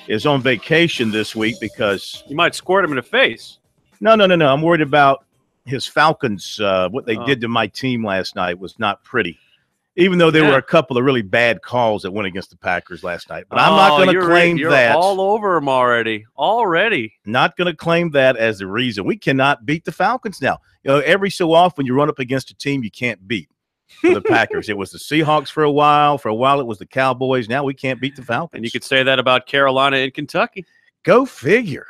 is on vacation this week because you might squirt him in the face. No. I'm worried about his Falcons. What they did to my team last night was not pretty. Even though there were a couple of really bad calls that went against the Packers last night. But I'm not going to claim that. You're all over them already. Not going to claim that as the reason. We cannot beat the Falcons now. Every so often you run up against a team you can't beat for the Packers. It was the Seahawks for a while. For a while it was the Cowboys. Now we can't beat the Falcons. And you could say that about Carolina and Kentucky. Go figure.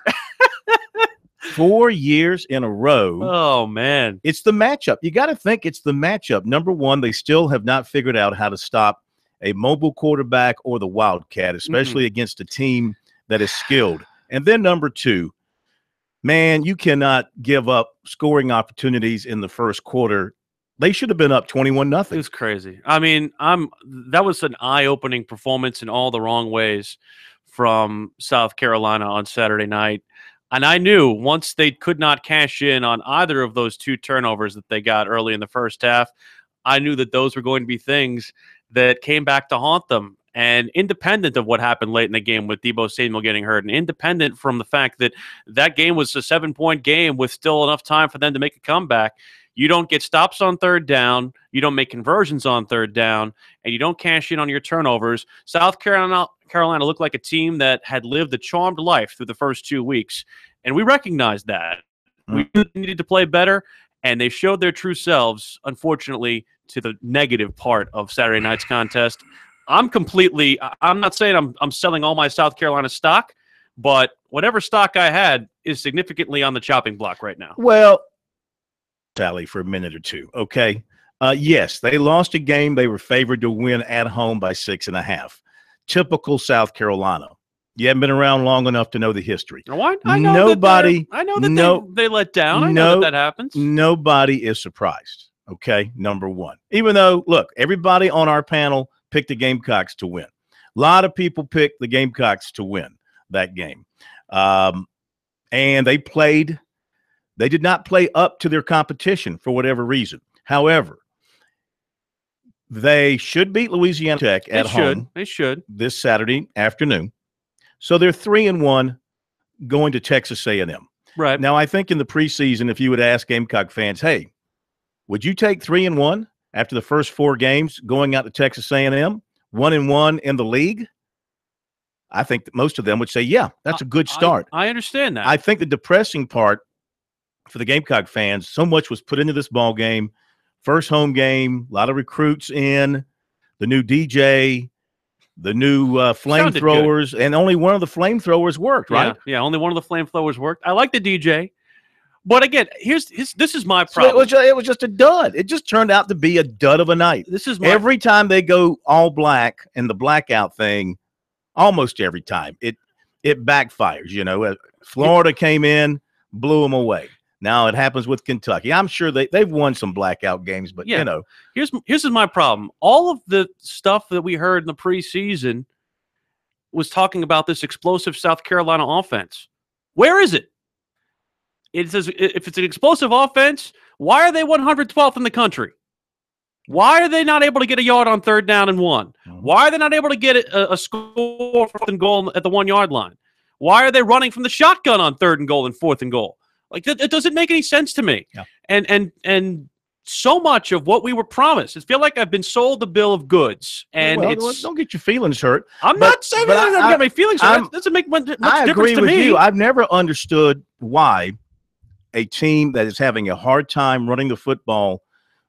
4 years in a row. Oh, man. It's the matchup. You got to think it's the matchup. Number one, they still have not figured out how to stop a mobile quarterback or the Wildcat, especially against a team that is skilled. And then number two, man, you cannot give up scoring opportunities in the first quarter. They should have been up 21-0. It was crazy. I mean, that was an eye-opening performance in all the wrong ways from South Carolina on Saturday night. And I knew once they could not cash in on either of those two turnovers that they got early in the first half, I knew that those were going to be things that came back to haunt them. And independent of what happened late in the game with Deebo Samuel getting hurt, and independent from the fact that that game was a 7-point game with still enough time for them to make a comeback, you don't get stops on third down, you don't make conversions on third down, and you don't cash in on your turnovers. South Carolina looked like a team that had lived a charmed life through the first 2 weeks, and we recognized that. We needed to play better, and they showed their true selves, unfortunately, to the negative part of Saturday night's contest. I'm not saying I'm selling all my South Carolina stock, but whatever stock I had is significantly on the chopping block right now. Well, Sally, for a minute or two, okay? Yes, they lost a game they were favored to win at home by 6.5. Typical South Carolina. You haven't been around long enough to know the history. I know that they let down. I know that happens. Nobody is surprised, okay, number one. Even though, look, everybody on our panel picked the Gamecocks to win. A lot of people picked the Gamecocks to win that game. And they did not play up to their competition for whatever reason. However, they should beat Louisiana Tech at home. They should. This Saturday afternoon. So they're 3-1 going to Texas A&M. Right. Now, I think in the preseason, if you would ask Gamecock fans, hey, would you take 3-1 after the first 4 games going out to Texas A&M, 1-1 in the league? I think that most of them would say, yeah, that's a good start. I understand that. I think the depressing part for the Gamecock fans, so much was put into this ball game. First home game, a lot of recruits in, the new DJ, the new flamethrowers, and only one of the flamethrowers worked, right? Yeah, only one of the flamethrowers worked. I like the DJ. But again, this is my problem. So it was just a dud. It just turned out to be a dud of a night. Every time they go all black and the blackout thing, almost every time, it backfires. Florida came in, blew them away. Now it happens with Kentucky. I'm sure they've won some blackout games, but here's my problem. All of the stuff that we heard in the preseason was talking about this explosive South Carolina offense. Where is it? It says if it's an explosive offense, why are they 112th in the country? Why are they not able to get a yard on third down and 1? Why are they not able to get a score fourth and goal at the 1-yard line? Why are they running from the shotgun on third and goal and fourth and goal? Like, it doesn't make any sense to me. Yeah. And so much of what we were promised, I feel like I've been sold the bill of goods. And don't get your feelings hurt. I'm not saying that I'm going to get my feelings hurt. That doesn't make much difference to me. I agree with you. I've never understood why a team that is having a hard time running the football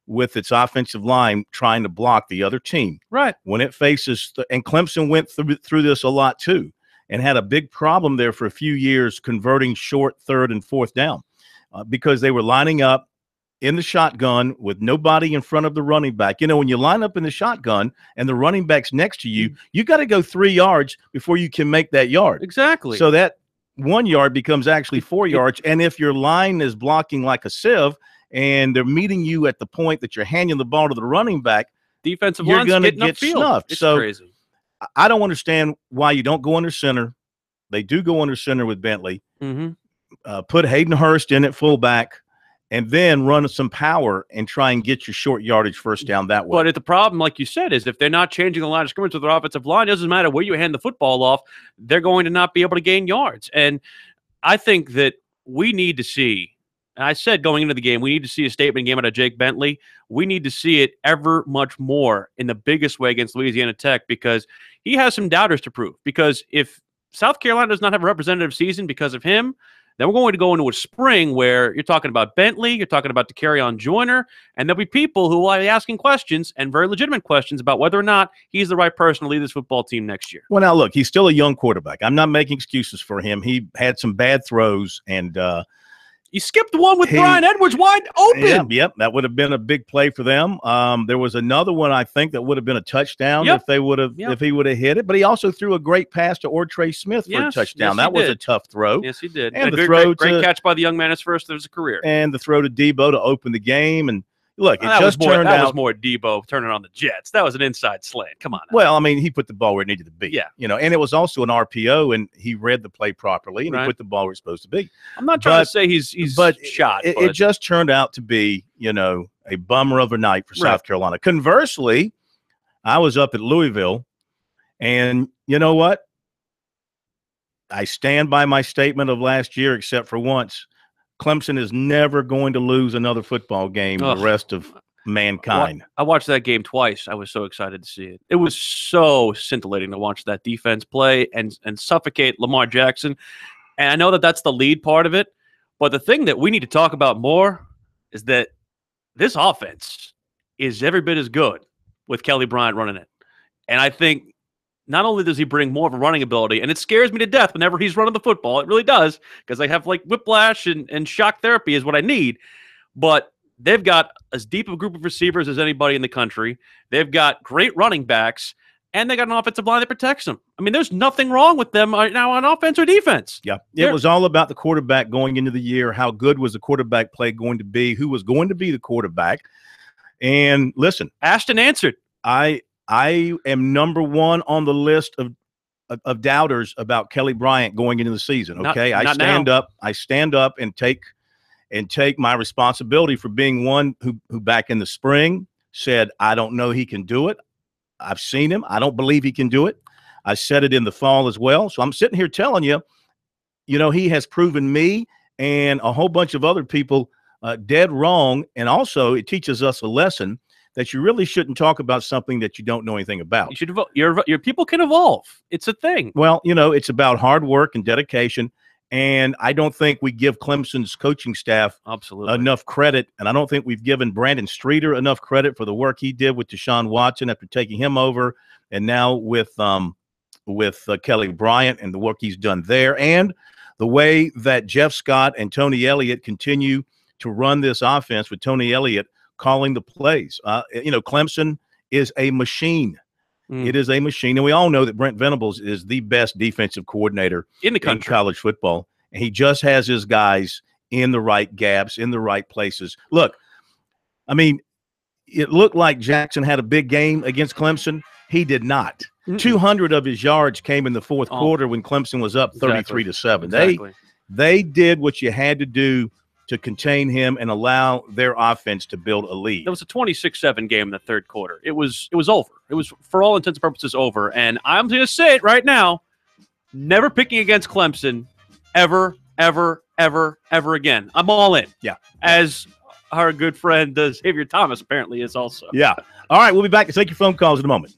with its offensive line trying to block the other team. Right. When it faces and Clemson went through this a lot too, and had a big problem there for a few years converting short third and fourth down because they were lining up in the shotgun with nobody in front of the running back. When you line up in the shotgun and the running back's next to you, you got to go 3 yards before you can make that yard. Exactly. So that 1 yard becomes actually 4 yards. And if your line is blocking like a sieve and they're meeting you at the point that you're handing the ball to the running back, defensive you're line's going to getting get upfield. snuffed. It's so crazy. I don't understand why you don't go under center. They do go under center with Bentley. Mm-hmm. Put Hayden Hurst in at fullback and then run some power and try and get your short yardage first down that way. But the problem, like you said, is if they're not changing the line of scrimmage with their offensive line, it doesn't matter where you hand the football off, they're going to not be able to gain yards. And I think that we need to see, and I said going into the game, we need to see a statement game out of Jake Bentley. We need to see it ever much more in the biggest way against Louisiana Tech, because he has some doubters to prove. Because if South Carolina does not have a representative season because of him, then we're going to go into a spring where you're talking about Bentley, you're talking about DeCarrion Joyner, and there'll be people who will be asking questions, and very legitimate questions, about whether or not he's the right person to lead this football team next year. Well, now, look, he's still a young quarterback. I'm not making excuses for him. He had some bad throws, and he skipped one with Brian Edwards wide open. Yep, that would have been a big play for them. There was another one, I think, that would have been a touchdown if they would have if he would have hit it. But he also threw a great pass to Ortre Smith for a touchdown. That was a tough throw. Yes, he did. And the great catch by the young man, his first of his career. And the throw to Debo to open the game. And look, that was more Debo turning on the Jets. That was an inside slant. Come on. Well, I mean, he put the ball where it needed to be. Yeah. And it was also an RPO, and he read the play properly, and he put the ball where it's supposed to be. I'm not trying to say he's shot. It just turned out to be, a bummer of a night for South Carolina. Conversely, I was up at Louisville, and you know what? I stand by my statement of last year, except for once. Clemson is never going to lose another football game the rest of mankind. I watched that game twice. I was so excited to see it. It was so scintillating to watch that defense play and suffocate Lamar Jackson. And I know that that's the lead part of it. But the thing that we need to talk about more is that this offense is every bit as good with Kelly Bryant running it. And I think not only does he bring more of a running ability, and it scares me to death whenever he's running the football. It really does, because I have like whiplash and shock therapy is what I need. But they've got as deep a group of receivers as anybody in the country. They've got great running backs, and they got an offensive line that protects them. I mean, there's nothing wrong with them right now on offense or defense. Yeah, it was all about the quarterback going into the year. How good was the quarterback play going to be? Who was going to be the quarterback? And listen, Ashton answered. I am number one on the list of doubters about Kelly Bryant going into the season. Okay, I stand up and take my responsibility for being one who back in the spring said, I don't know he can do it. I've seen him. I don't believe he can do it. I said it in the fall as well. So I'm sitting here telling you, he has proven me and a whole bunch of other people dead wrong. And also it teaches us a lesson that you really shouldn't talk about something that you don't know anything about. You should your people can evolve. It's a thing. Well, it's about hard work and dedication. And I don't think we give Clemson's coaching staff enough credit. And I don't think we've given Brandon Streeter enough credit for the work he did with Deshaun Watson after taking him over. And now with Kelly Bryant and the work he's done there. And the way that Jeff Scott and Tony Elliott continue to run this offense with Tony Elliott calling the plays. Clemson is a machine. It is a machine. And we all know that Brent Venables is the best defensive coordinator in the country, in college football. And he just has his guys in the right gaps, in the right places. Look, I mean, it looked like Jackson had a big game against Clemson. He did not. 200 of his yards came in the fourth quarter when Clemson was up 33-7. Exactly. They did what you had to do to contain him and allow their offense to build a lead. It was a 26-7 game in the third quarter. It was over. It was, for all intents and purposes, over. And I'm going to say it right now, never picking against Clemson ever, ever, ever, ever again. I'm all in. Yeah. As our good friend Xavier Thomas apparently is also. Yeah. All right, we'll be back to take your phone calls in a moment.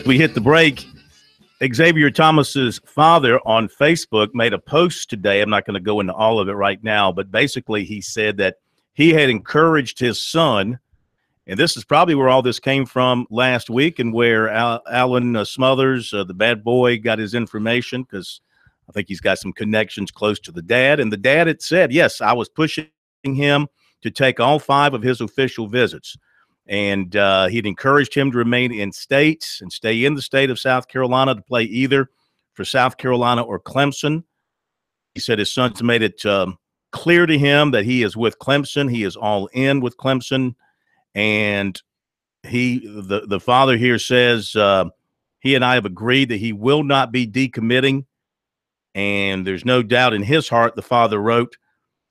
we hit the break, Xavier Thomas's father on Facebook made a post today. I'm not going to go into all of it right now, but basically he said that he had encouraged his son, and this is probably where all this came from last week, and where Alan Smothers, the bad boy, got his information, because I think he's got some connections close to the dad. And the dad had said, yes, I was pushing him to take all 5 of his official visits. And he'd encouraged him to remain in state and stay in the state of South Carolina to play either for South Carolina or Clemson. He said his son's made it clear to him that he is with Clemson. He is all in with Clemson. And the father here says he and I have agreed that he will not be decommitting. And there's no doubt in his heart, the father wrote,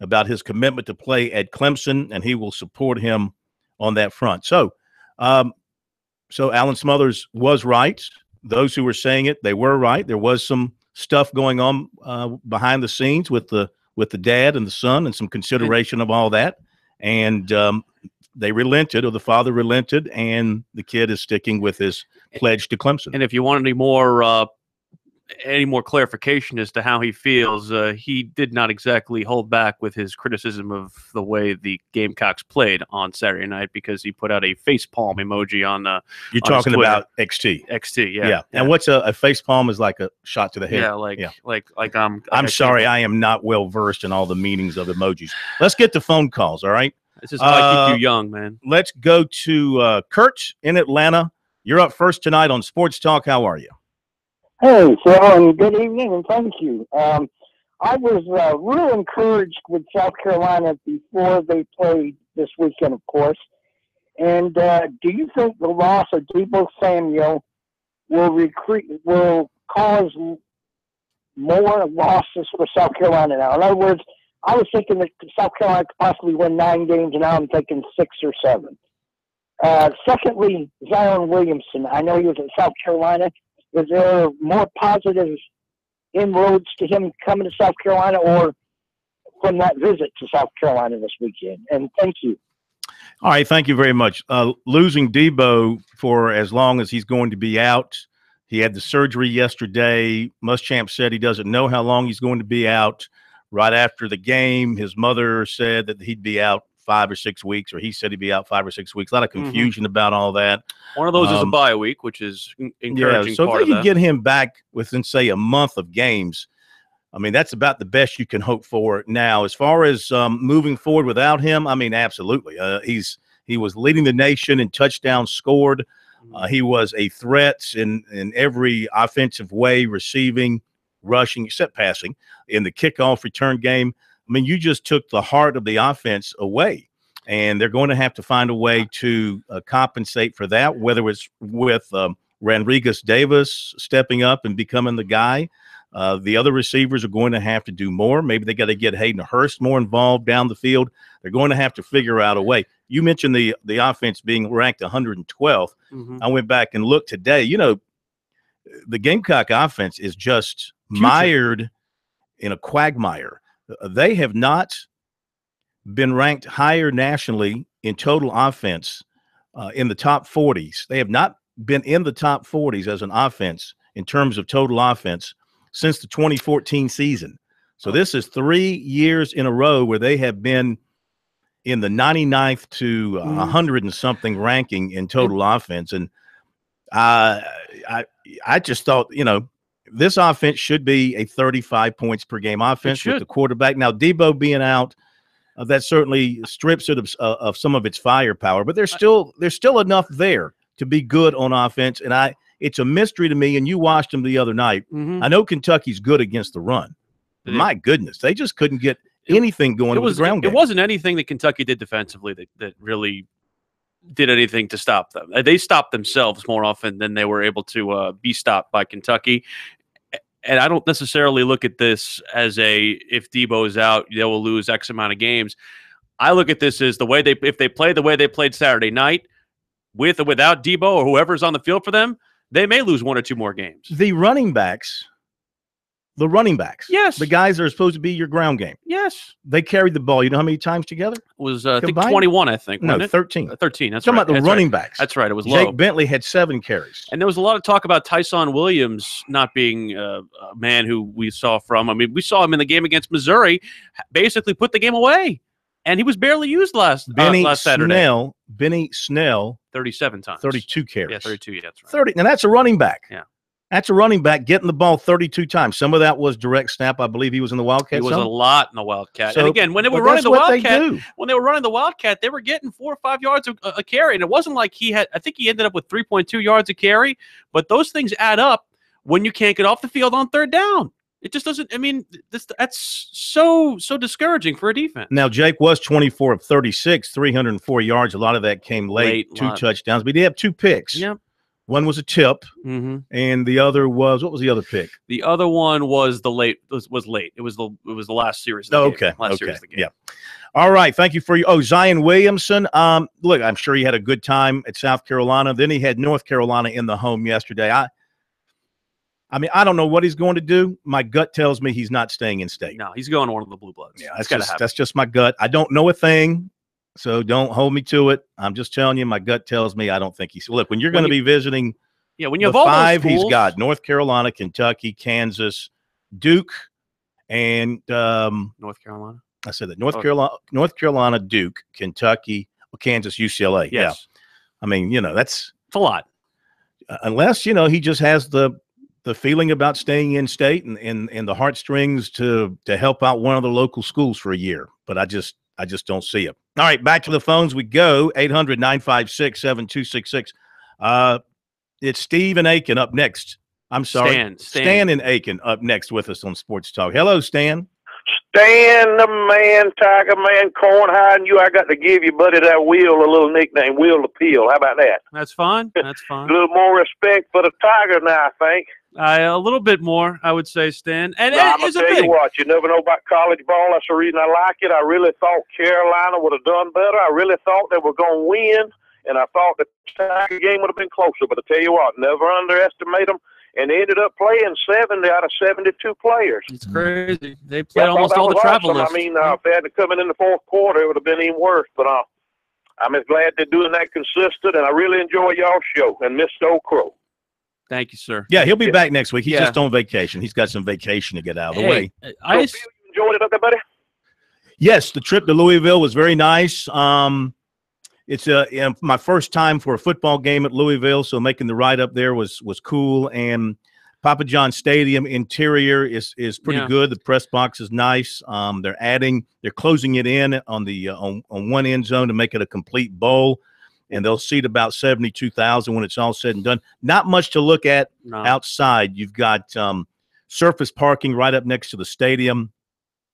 about his commitment to play at Clemson, and he will support him on that front. So Alan Smothers was right. Those who were saying it, they were right. There was some stuff going on behind the scenes with the dad and the son, and some consideration of all that. And they relented, or the father relented, and the kid is sticking with his pledge to Clemson. And if you want any more clarification as to how he feels, he did not exactly hold back with his criticism of the way the Gamecocks played on Saturday night, because he put out a facepalm emoji on you're talking about XT. Yeah. And what's a facepalm? Is like a shot to the head. Like I'm sorry, I am not well versed in all the meanings of emojis. Let's get to phone calls. All right, this is how I keep you young, man. Let's go to Kurt in Atlanta. You're up first tonight on Sports Talk. How are you? Hey, Phil, and good evening, and thank you. I was real encouraged with South Carolina before they played this weekend, of course. And do you think the loss of Deebo Samuel will cause more losses for South Carolina now? In other words, I was thinking that South Carolina could possibly win 9 games, and now I'm thinking 6 or 7. Secondly, Zion Williamson. I know he was at South Carolina. Is there more positive inroads to him coming to South Carolina, or from that visit to South Carolina this weekend? And thank you. All right, thank you very much. Losing Deebo for as long as he's going to be out. He had the surgery yesterday. Muschamp said he doesn't know how long he's going to be out. Right after the game, his mother said that he'd be out 5 or 6 weeks, or he said he'd be out 5 or 6 weeks. A lot of confusion about all that. One of those is a bye week, which is encouraging. Yeah, so if they could get him back within, say, a month of games, I mean, that's about the best you can hope for now. As far as moving forward without him, I mean, absolutely. He was leading the nation in touchdowns scored. He was a threat in every offensive way, receiving, rushing, except passing, in the kickoff return game. I mean, you just took the heart of the offense away, and they're going to have to find a way to compensate for that, whether it's with Rodriguez Davis stepping up and becoming the guy. The other receivers are going to have to do more. Maybe they got to get Hayden Hurst more involved down the field. They're going to have to figure out a way. You mentioned the offense being ranked 112th. I went back and looked today. You know, the Gamecock offense is just mired in a quagmire. They have not been ranked higher nationally in total offense in the top 40s. They have not been in the top 40s as an offense in terms of total offense since the 2014 season. So this is 3 years in a row where they have been in the 99th to 100 and something ranking in total offense. And I just thought, you know, this offense should be a 35 points per game offense with the quarterback. Now, Deebo being out, that certainly strips it of some of its firepower, but there's still enough there to be good on offense. And it's a mystery to me, and you watched them the other night. I know Kentucky's good against the run. My goodness, they just couldn't get anything going with the ground game. It wasn't anything that Kentucky did defensively that really did anything to stop them. They stopped themselves more often than they were able to be stopped by Kentucky. And I don't necessarily look at this as if Deebo is out, they will lose X amount of games. I look at this as if they play the way they played Saturday night, with or without Deebo or whoever's on the field for them, they may lose 1 or 2 more games. The running backs the running backs. Yes. The guys that are supposed to be your ground game. Yes. They carried the ball. You know how many times together? It was, I think, 21, I think. No, wasn't it? 13. 13, that's Talking right. about the That's running right. backs. That's right. It was Jake low. Bentley had 7 carries. And there was a lot of talk about Tyson Williams not being a man who we saw from. I mean, we saw him in the game against Missouri basically put the game away. And he was barely used last Saturday. Benny Snell, 37 times. 32 carries. Yeah, 32. Yeah, that's right. 30. Now, that's a running back. Yeah. That's a running back getting the ball 32 times. Some of that was direct snap. I believe he was in the Wildcat. He was zone. a lot in the Wildcat. So, and again, when they were running the Wildcat, they were getting 4 or 5 yards a carry. And it wasn't like I think he ended up with 3.2 yards a carry. But those things add up when you can't get off the field on third down. It just doesn't. I mean, that's so discouraging for a defense. Now, Jake was 24 of 36, 304 yards. A lot of that came late 2 touchdowns. But he did have 2 picks. Yep. One was a tip, and the other was, what was the other pick? The other one was late. It was the last series of the game. Last series of the game. Yeah. All right. Thank you for you. Oh, Zion Williamson. Look, I'm sure he had a good time at South Carolina. Then he had North Carolina in the home yesterday. I mean, I don't know what he's going to do. My gut tells me he's not staying in state. No, he's going to one of the Blue Bloods. Yeah, that's just my gut. I don't know a thing, so don't hold me to it. I'm just telling you, my gut tells me I don't think he's. Look, when you're going to be visiting, when you have the all 5 those schools, he's got North Carolina, Kentucky, Kansas, Duke, and North Carolina. I said that North Carolina, Duke, Kentucky, Kansas, UCLA. Yes. Yeah, I mean, it's a lot. Unless he just has the feeling about staying in state and the heartstrings to help out one of the local schools for a year. But I just don't see it. All right, back to the phones we go. 800-956-7266. It's Steve in Aiken up next. I'm sorry. Stan in Aiken up next with us on Sports Talk. Hello, Stan. Stan the man, Tiger Man, Cornhide, and you. I got to give you, buddy, that Wheel a little nickname, Wheel Appeal. How about that? That's fine. That's fine. A little more respect for the Tiger now, I think. A little bit more, I would say, Stan. And I'm going to tell you what, you never know about college ball. That's the reason I like it. I really thought Carolina would have done better. I really thought they were going to win, and I thought the Tiger game would have been closer. But I tell you what, never underestimate them. And they ended up playing 70 out of 72 players. It's crazy. They played almost all the travel lists. I mean, if they had to come in the fourth quarter, it would have been even worse. But I'm as glad they're doing that consistent, and I really enjoy y'all's show. And Mr. O'Crow. Thank you, sir. Yeah, he'll be back next week. He's just on vacation. He's got some vacation to get out of the way. You enjoyed it, okay, buddy? Yes, the trip to Louisville was very nice. It's my first time for a football game at Louisville, so making the ride up there was cool. And Papa John Stadium interior is pretty good. The press box is nice. They're closing it in on the on one end zone to make it a complete bowl, and they'll seat about 72,000 when it's all said and done. Not much to look at outside. You've got surface parking right up next to the stadium.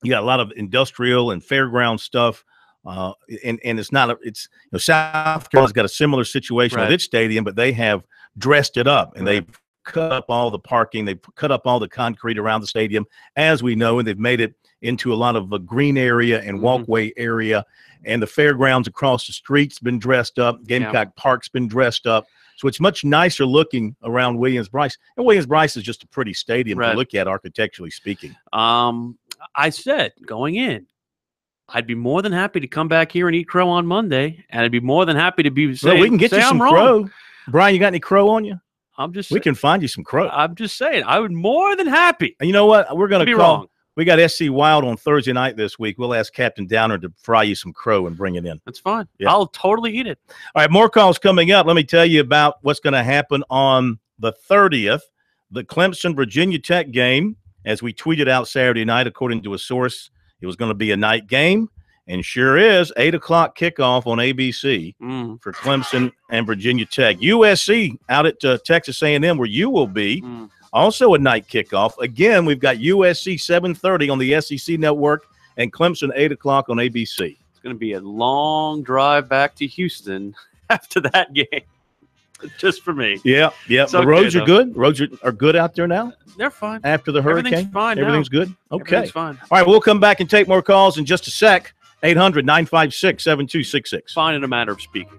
You got a lot of industrial and fairground stuff. And it's not South Carolina's got a similar situation with its stadium, but they have dressed it up and they've cut up all the parking, they've cut up all the concrete around the stadium, as we know, and they've made it into a lot of a green area and walkway area. And the fairgrounds across the street's been dressed up. Gamecock Park's been dressed up. So it's much nicer looking around Williams-Brice. And Williams-Brice is just a pretty stadium to look at, architecturally speaking. I said going in, I'd be more than happy to come back here and eat crow on Monday, and I'd be more than happy to be saying, we can get you some crow. Brian, you got any crow on you? We can find you some crow. I'm just saying, I would more than happy. And you know what? We're going to call. Wrong. We got SC Wild on Thursday night this week. We'll ask Captain Downer to fry you some crow and bring it in. That's fine. Yeah. I'll totally eat it. All right, more calls coming up. Let me tell you about what's going to happen on the 30th, the Clemson-Virginia Tech game. As we tweeted out Saturday night, according to a source, it was going to be a night game, and sure is, 8 o'clock kickoff on ABC for Clemson and Virginia Tech. USC out at Texas A&M, where you will be, also a night kickoff. Again, we've got USC 7:30 on the SEC Network and Clemson 8 o'clock on ABC. It's going to be a long drive back to Houston after that game. Just for me. Yeah. The roads are good. Roads are good out there now. They're fine. After the hurricane? Everything's fine. Everything's good? Okay. Everything's fine. All right, we'll come back and take more calls in just a sec. 800-956-7266. Fine in a matter of speaking.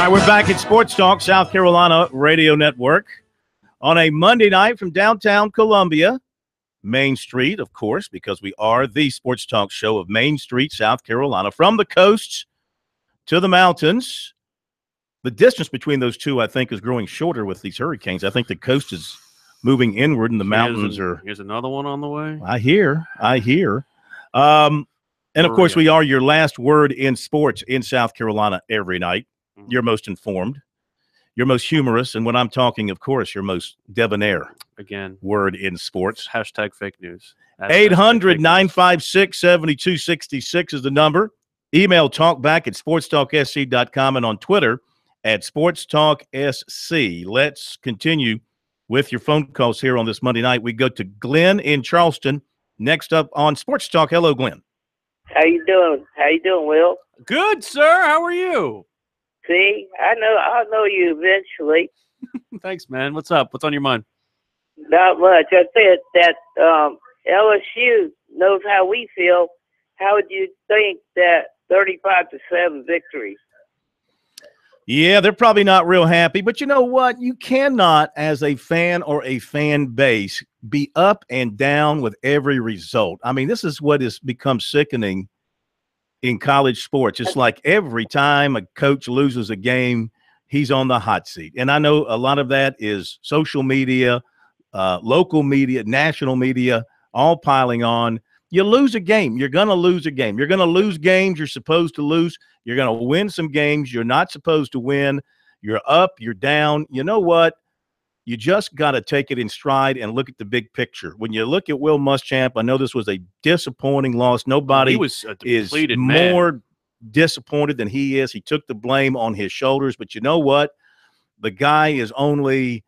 All right, we're back at Sports Talk South Carolina Radio Network on a Monday night from downtown Columbia, Main Street, of course, because we are the Sports Talk show of Main Street, South Carolina. From the coasts to the mountains, the distance between those two, I think, is growing shorter with these hurricanes. I think the coast is moving inward and the mountains are. Here's another one on the way. I hear. And, of course, we are your last word in sports in South Carolina every night. You're most informed. You're most humorous. And when I'm talking, of course, you're most debonair. Again. Word in sports. Hashtag fake news. 800-956-7266 is the number. Email talkback@sportstalksc.com and on Twitter @sportstalksc. Let's continue with your phone calls here on this Monday night. We go to Glenn in Charleston. Next up on Sports Talk. Hello, Glenn. How you doing? How you doing, Will? Good, sir. How are you? See, I'll know you eventually. Thanks, man. What's up? What's on your mind? Not much. I said that LSU knows how we feel. How would you think that 35-7 victory? Yeah, they're probably not real happy, but you know what? You cannot, as a fan or a fan base, be up and down with every result. I mean, this is what has become sickening in college sports. It's like every time a coach loses a game, he's on the hot seat. And I know a lot of that is social media, local media, national media, all piling on. You lose a game, you're going to lose a game. You're going to lose games you're supposed to lose. You're going to win some games you're not supposed to win. You're up, you're down. You know what? You just got to take it in stride and look at the big picture. When you look at Will Muschamp, I know this was a disappointing loss. Nobody is more disappointed than he is. He took the blame on his shoulders. But you know what? The guy is only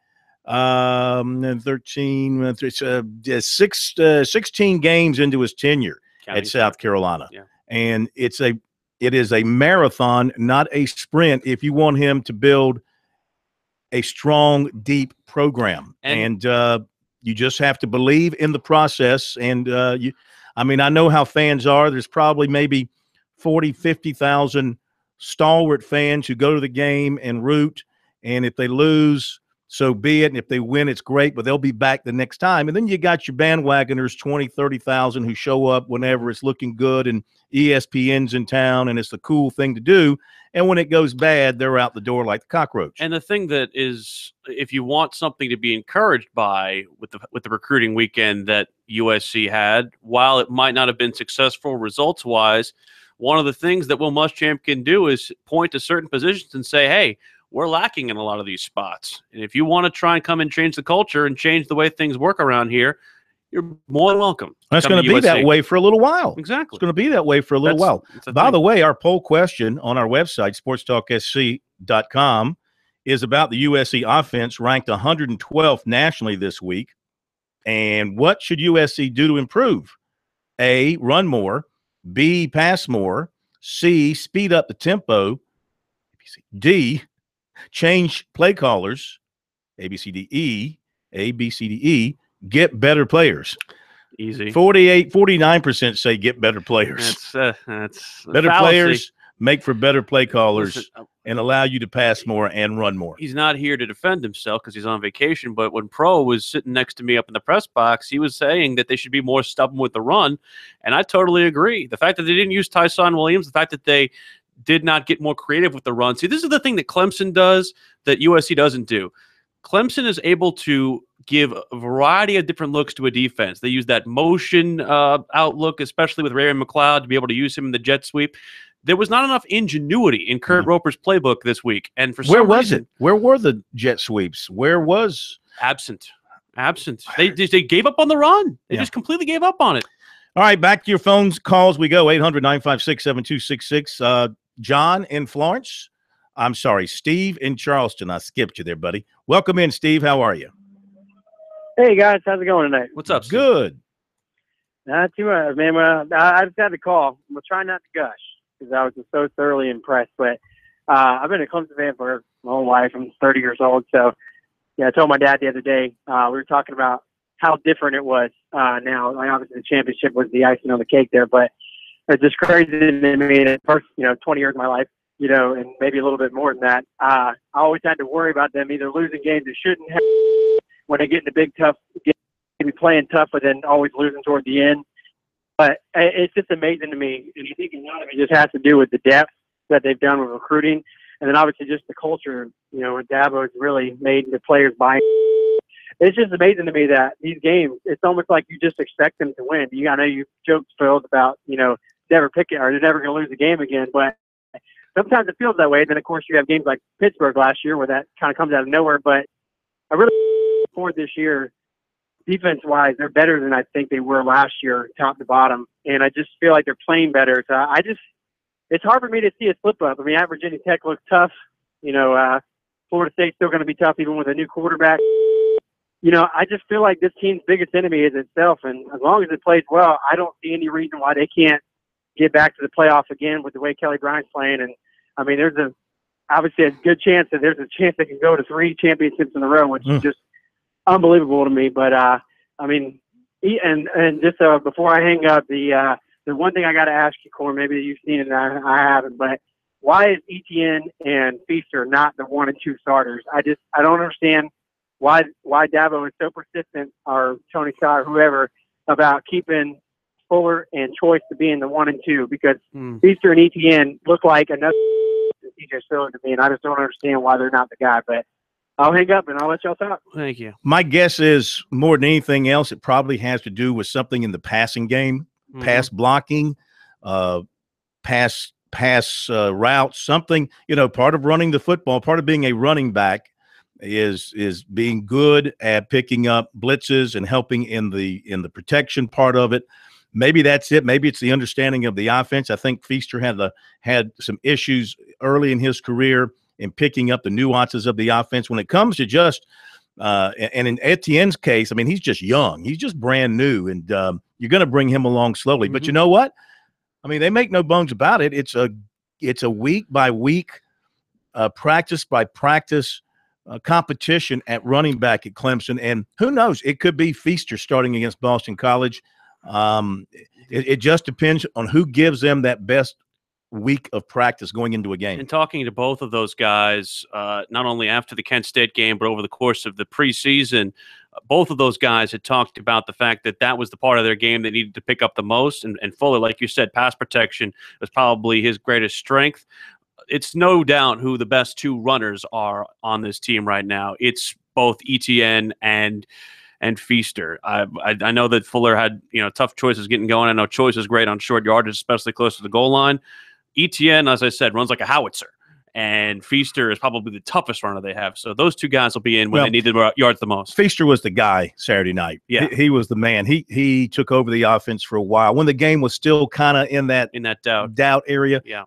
16 games into his tenure at South Carolina. Yeah. And it is a marathon, not a sprint, if you want him to build a strong, deep program. And you just have to believe in the process. And I know how fans are. There's probably maybe 40, 50,000 stalwart fans who go to the game and root. And if they lose, so be it. And if they win, it's great, but they'll be back the next time. And then you got your bandwagoners, 20, 30,000 who show up whenever it's looking good and ESPN's in town and it's the cool thing to do. And when it goes bad, they're out the door like the cockroach. And the thing that is, if you want something to be encouraged by with the recruiting weekend that USC had, while it might not have been successful results-wise, one of the things that Will Muschamp can do is point to certain positions and say, hey, we're lacking in a lot of these spots. And if you want to try and come and change the culture and change the way things work around here, you're more than welcome. That's going to be that way for a little while. Exactly. It's going to be that way for a little while. By the way, our poll question on our website, sportstalksc.com, is about the USC offense, ranked 112th nationally this week. And what should USC do to improve? A, run more. B, pass more. C, speed up the tempo. D, change play callers. A, B, C, D, E. A, B, C, D, E. Get better players. Easy. 49% say get better players. That's better players make for better play callers and allow you to pass more and run more. He's not here to defend himself because he's on vacation, but when Pro was sitting next to me up in the press box, he was saying that they should be more stubborn with the run, and I totally agree. The fact that they didn't use Tyson Williams, the fact that they did not get more creative with the run. See, this is the thing that Clemson does that USC doesn't do. Clemson is able to give a variety of different looks to a defense. They use that motion outlook, especially with Ray McLeod, to be able to use him in the jet sweep. There was not enough ingenuity in Kurt Roper's playbook this week. And for some reason, where were the jet sweeps? Where was absent? They gave up on the run. They just completely gave up on it. All right, back to your phones calls we go. 800-956-7266. John in Florence. I'm sorry, Steve in Charleston. I skipped you there, buddy. Welcome in, Steve. How are you? Hey, guys. How's it going tonight? What's up, Steve? Good. Not too much, man. I just had to call. I'm trying not to gush because I was just so thoroughly impressed. But I've been a Clemson fan for my whole life. I'm 30 years old. So, yeah, I told my dad the other day, we were talking about how different it was now. Like, obviously, the championship was the icing on the cake there. But it's just crazy to me that the first, 20 years of my life, and maybe a little bit more than that. I always had to worry about them either losing games they shouldn't have when they get into big, tough games, maybe playing tough, but then always losing toward the end. But it's just amazing to me, and I think a lot of it just has to do with the depth that they've done with recruiting, and then obviously just the culture, what Dabo's really made the players buy. It's just amazing to me that these games, it's almost like you just expect them to win. I know you joked, Phil, about, never pick it or they're never going to lose a game again, but sometimes it feels that way. Then, of course, you have games like Pittsburgh last year where that kind of comes out of nowhere. But I really look forward this year, defense-wise, they're better than I think they were last year, top to bottom. And I just feel like they're playing better. So it's hard for me to see a slip-up. I mean, at Virginia Tech looks tough. Florida State's still going to be tough even with a new quarterback. I just feel like this team's biggest enemy is itself. And as long as it plays well, I don't see any reason why they can't get back to the playoffs again with the way Kelly Bryant's playing. And, I mean, there's obviously a good chance that there's a chance they can go to 3 championships in a row, which is just unbelievable to me. But, I mean, and just before I hang up, the one thing I got to ask you, Corey, maybe you've seen it and I haven't, but why is Etienne and Feaster not the 1 and 2 starters? I don't understand why Dabo is so persistent, or Tony Scott or whoever, about keeping Fuller and Choice to being the 1 and 2, because Feaster and Etienne look like another TJ Spiller to me, and I just don't understand why they're not the guy. But I'll hang up and I'll let y'all talk. Thank you. My guess is more than anything else, it probably has to do with something in the passing game, pass blocking, pass routes, something, part of running the football, part of being a running back is being good at picking up blitzes and helping in the protection part of it. Maybe that's it. Maybe it's the understanding of the offense. I think Feaster had some issues early in his career in picking up the nuances of the offense when it comes to just and in Etienne's case, I mean, he's just young. He's just brand new, and you're going to bring him along slowly. But you know what? I mean, they make no bones about it. It's a week by week, practice by practice competition at running back at Clemson. And who knows? It could be Feaster starting against Boston College. It just depends on who gives them that best week of practice going into a game. And talking to both of those guys, not only after the Kent State game, but over the course of the preseason, both of those guys had talked about the fact that was the part of their game that needed to pick up the most. And Fuller, like you said, pass protection was probably his greatest strength. It's no doubt who the best 2 runners are on this team right now. It's both Etienne and Feaster. I know that Fuller had tough choices getting going. I know Choice is great on short yardage, especially close to the goal line. Etienne, as I said, runs like a howitzer, and Feaster is probably the toughest runner they have. So those 2 guys will be in when they need the yards the most. Feaster was the guy Saturday night. Yeah, he was the man. He took over the offense for a while when the game was still kind of in that doubt area. Yeah.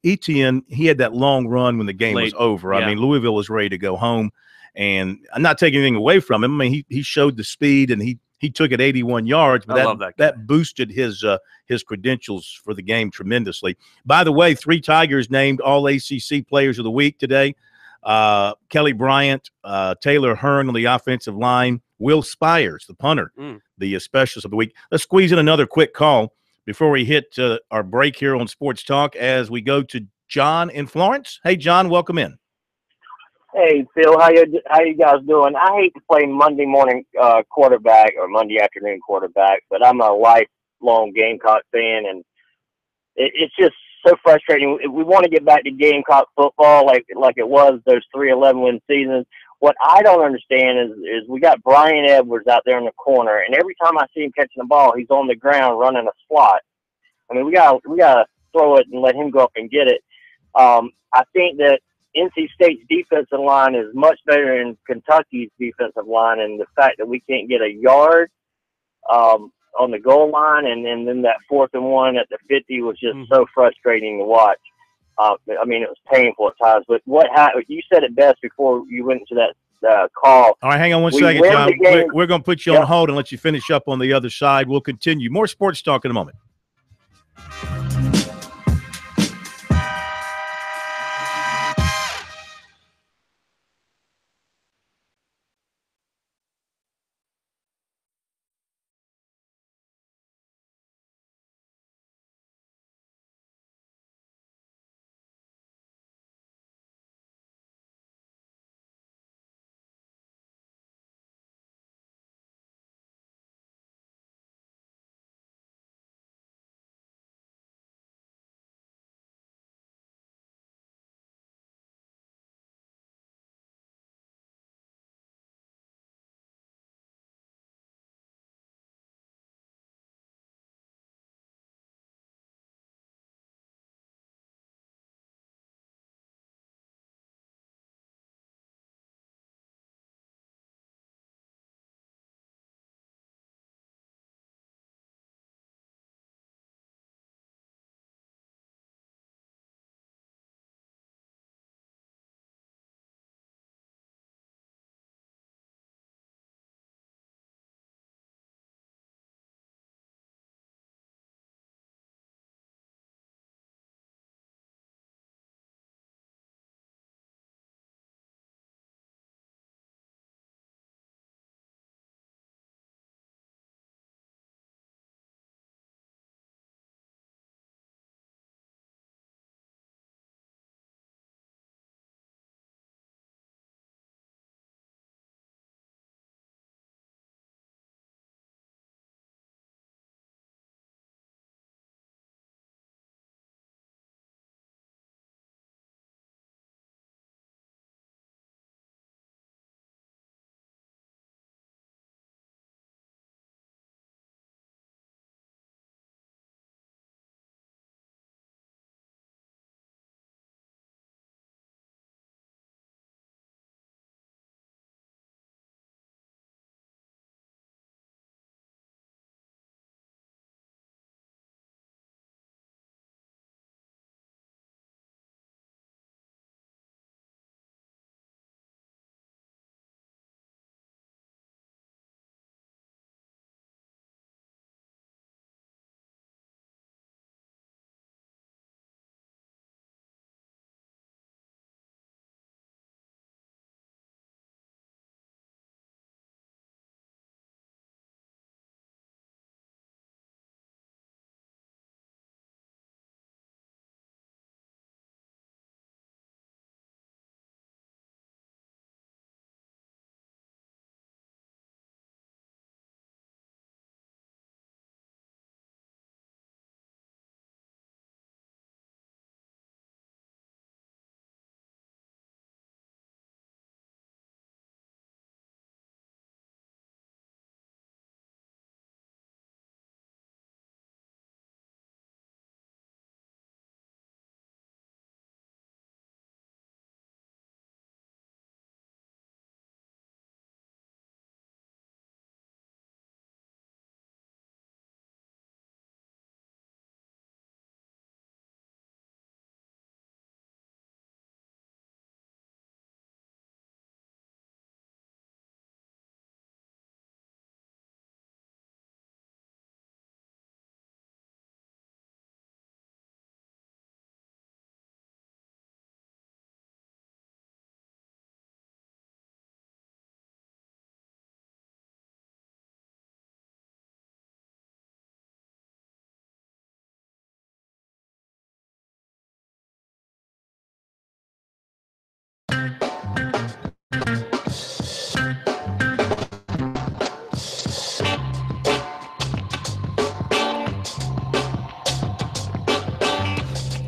Etienne, he had that long run when the game was over. Yeah. I mean, Louisville was ready to go home, and I'm not taking anything away from him. I mean, he showed the speed, and he took it 81 yards, but that boosted his credentials for the game tremendously. By the way, 3 Tigers named all ACC players of the week today. Kelly Bryant, Taylor Hearn on the offensive line, Will Spires, the punter, the specialist of the week. Let's squeeze in another quick call before we hit our break here on Sports Talk as we go to John in Florence. Hey, John, welcome in. Hey, Phil, how you guys doing? I hate to play Monday morning quarterback or Monday afternoon quarterback, but I'm a lifelong Gamecock fan, and it's just so frustrating. We want to get back to Gamecock football like it was those 3 11-win seasons. What I don't understand is we got Brian Edwards out there in the corner, and every time I see him catching the ball, he's on the ground running a slot. I mean, we gotta throw it and let him go up and get it. I think that NC State's defensive line is much better than Kentucky's defensive line, and the fact that we can't get a yard on the goal line, and then that 4th and 1 at the 50 was just so frustrating to watch. I mean, it was painful at times. But you said it best before you went into that call. All right, hang on one second, John. We're going to put you on hold and let you finish up on the other side. We'll continue. More sports talk in a moment.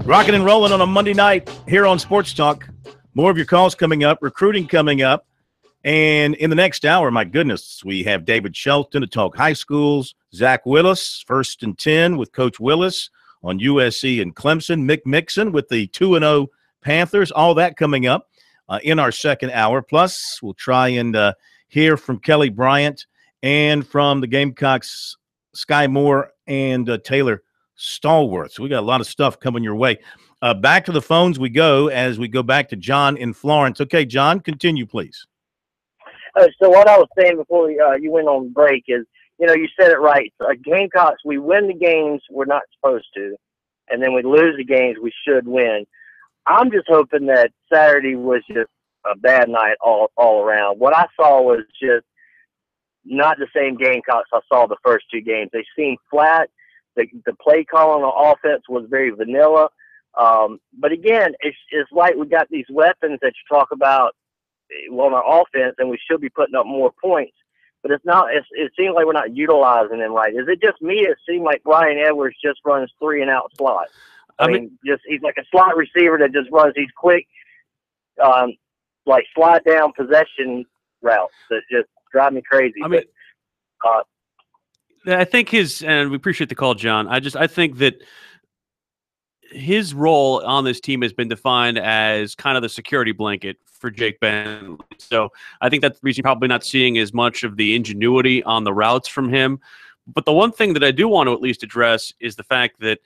Rocking and rolling on a Monday night here on Sports Talk. More of your calls coming up, recruiting coming up. And in the next hour, my goodness, we have David Shelton to talk high schools, Zak Willis, 1st and 10 with Coach Willis on USC and Clemson, Mick Mixon with the 2-0 Panthers, all that coming up in our second hour. Plus, we'll try and hear from Kelly Bryant and from the Gamecocks, Sky Moore and Taylor Stallworth. So we got a lot of stuff coming your way. Back to the phones we go as we go back to John in Florence. Okay, John, continue, please. So what I was saying before you went on break is, you said it right. Gamecocks, we win the games we're not supposed to, and then we lose the games we should win. I'm just hoping that Saturday was just a bad night all around. What I saw was just not the same Gamecocks I saw the first two games. They seemed flat. The play calling on offense was very vanilla. But again, it's like we got these weapons that you talk about on our offense, and we should be putting up more points. But it's not. It seems like we're not utilizing them right. Is it just me? It seems like Brian Edwards just runs 3-and-out slots. I mean, he's like a slot receiver that just runs these quick, like slide down possession routes that just drive me crazy. I think and we appreciate the call, John. I think that his role on this team has been defined as kind of the security blanket for Jake Bentley. So I think that's the reason you're probably not seeing as much of the ingenuity on the routes from him. But the one thing that I do want to at least address is the fact that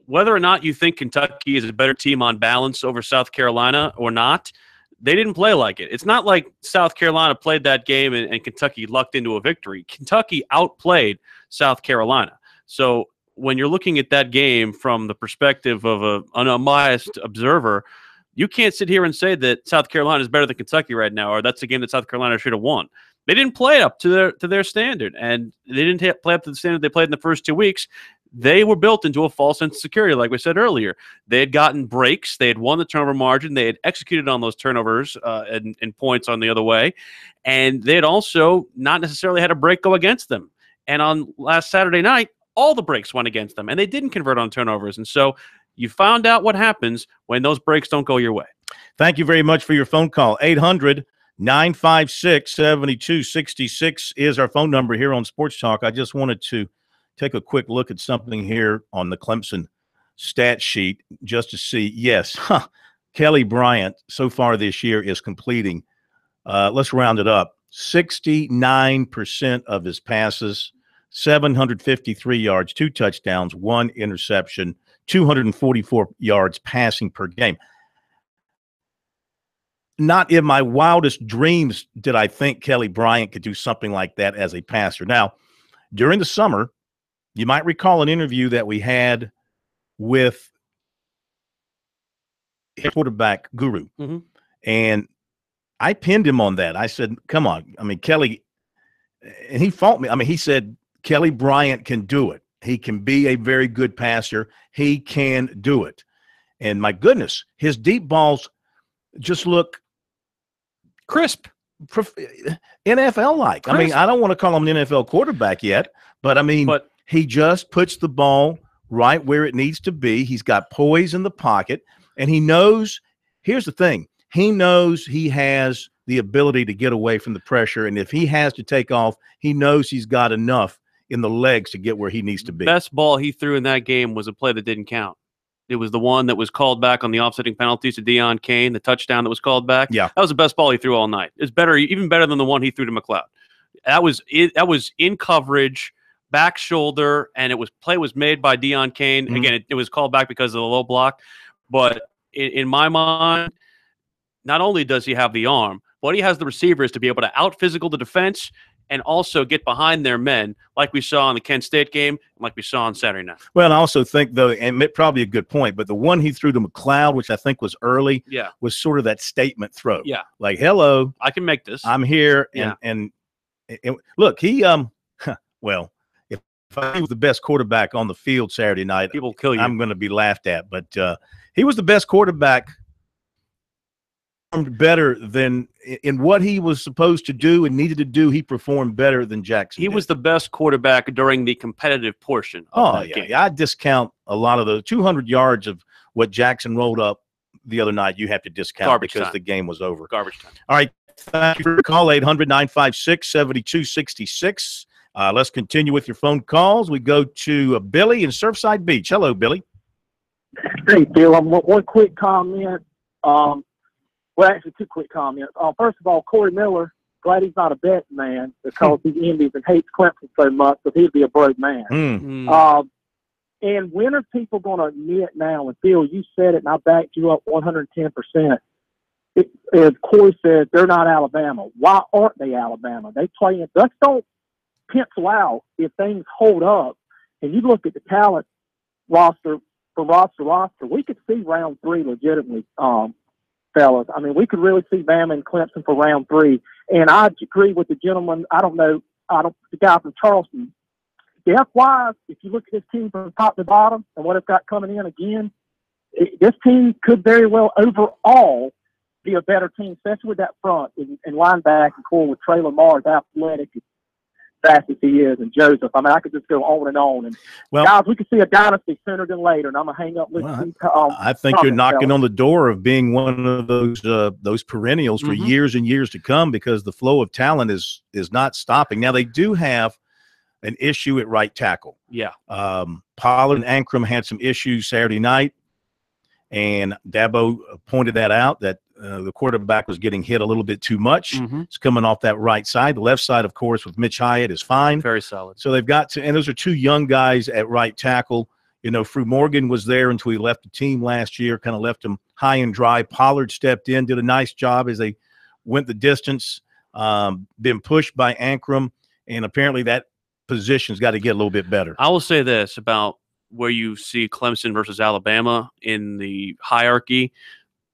whether or not you think Kentucky is a better team on balance over South Carolina or not, they didn't play like it. It's not like South Carolina played that game and Kentucky lucked into a victory. Kentucky outplayed South Carolina. So when you're looking at that game from the perspective of an unbiased observer, you can't sit here and say that South Carolina is better than Kentucky right now, or that's a game that South Carolina should have won. They didn't play up to their standard, and they didn't play up to the standard they played in the first 2 weeks. They were built into a false sense of security, like we said earlier. They had gotten breaks. They had won the turnover margin. They had executed on those turnovers and points on the other way. And they had also not necessarily had a break go against them. And on last Saturday night, all the breaks went against them, and they didn't convert on turnovers. And so you found out what happens when those breaks don't go your way. Thank you very much for your phone call. 800-956-7266 is our phone number here on Sports Talk. I just wanted to take a quick look at something here on the Clemson stat sheet just to see. Yes, Kelly Bryant so far this year is completing, let's round it up, 69% of his passes, 753 yards, 2 touchdowns, 1 interception, 244 yards passing per game. Not in my wildest dreams did I think Kelly Bryant could do something like that as a passer. Now, during the summer, you might recall an interview that we had with a quarterback guru. Mm-hmm. And I pinned him on that. I said, come on. I mean, Kelly, and he fought me. I mean, he said, Kelly Bryant can do it. He can be a very good passer. He can do it. And my goodness, his deep balls just look crisp, NFL-like. I mean, I don't want to call him an NFL quarterback yet, but I mean, he just puts the ball right where it needs to be. He's got poise in the pocket, and he knows – here's the thing. He knows he has the ability to get away from the pressure, and if he has to take off, he knows he's got enough in the legs to get where he needs to be. The best ball he threw in that game was a play that didn't count. It was the one that was called back on the offsetting penalties to Deion Kane, the touchdown that was called back. Yeah. That was the best ball he threw all night. It's better, even better than the one he threw to McLeod. That was in coverage, back shoulder, and play was made by Deion Kane. Mm-hmm. Again, it was called back because of the low block. But in my mind, not only does he have the arm, but he has the receivers to be able to out-physical the defense and also get behind their men like we saw in the Kent State game and like we saw on Saturday night. Well, I also think, though, and probably a good point, but the one he threw to McLeod, which I think was early, was sort of that statement throw. Yeah. Like, hello. I can make this. I'm here. And look, he well, if he was the best quarterback on the field Saturday night, people kill you. I'm going to be laughed at. But he was the best quarterback better than in what he was supposed to do and needed to do. He performed better than Jackson. He was the best quarterback during the competitive portion of that game. Yeah, I discount a lot of the 200 yards of what Jackson rolled up the other night. You have to discount Garbage because time. the game was over. Garbage time. All right, thank you for your call, 800-956-7266. Let's continue with your phone calls. We go to Billy in Surfside Beach. Hello, Billy. Hey, Bill. One quick comment. Well, actually, two quick comments. First of all, Corey Miller, glad he's not a betting man because he envies and hates Clemson so much, but he'd be a broke man. And when are people going to admit now, and Phil, you said it, and I backed you up 110%. As Corey said, they're not Alabama. Why aren't they Alabama? They play in. Let's don't pencil out if things hold up. And you look at the talent roster from roster to roster, we could see round 3 legitimately, fellas. I mean, we could really see Bama and Clemson for round 3. And I agree with the gentleman. The guy from Charleston. Depth-wise, if you look at this team from top to bottom and what it's got coming in again, this team could very well overall be a better team, especially with that front and linebacker core with Trey Lamar as athletic as fast as he is, and Joseph. I mean, I could just go on and on. And guys, we could see a dynasty sooner than later. And I'm gonna hang up with I think you're knocking on the door of being one of those perennials for years and years to come, because the flow of talent is not stopping. Now they do have an issue at right tackle. Yeah. Pollard and Ankrum had some issues Saturday night, and Dabo pointed that out, that the quarterback was getting hit a little bit too much. It's coming off that right side. The left side, of course, with Mitch Hyatt is fine. Very solid. So they've got to – and those are two young guys at right tackle. You know, Fru Morgan was there until he left the team last year, kind of left him high and dry. Pollard stepped in, did a nice job as they went the distance, been pushed by Ankrum, and apparently that position's got to get a little bit better. I will say this about where you see Clemson versus Alabama in the hierarchy.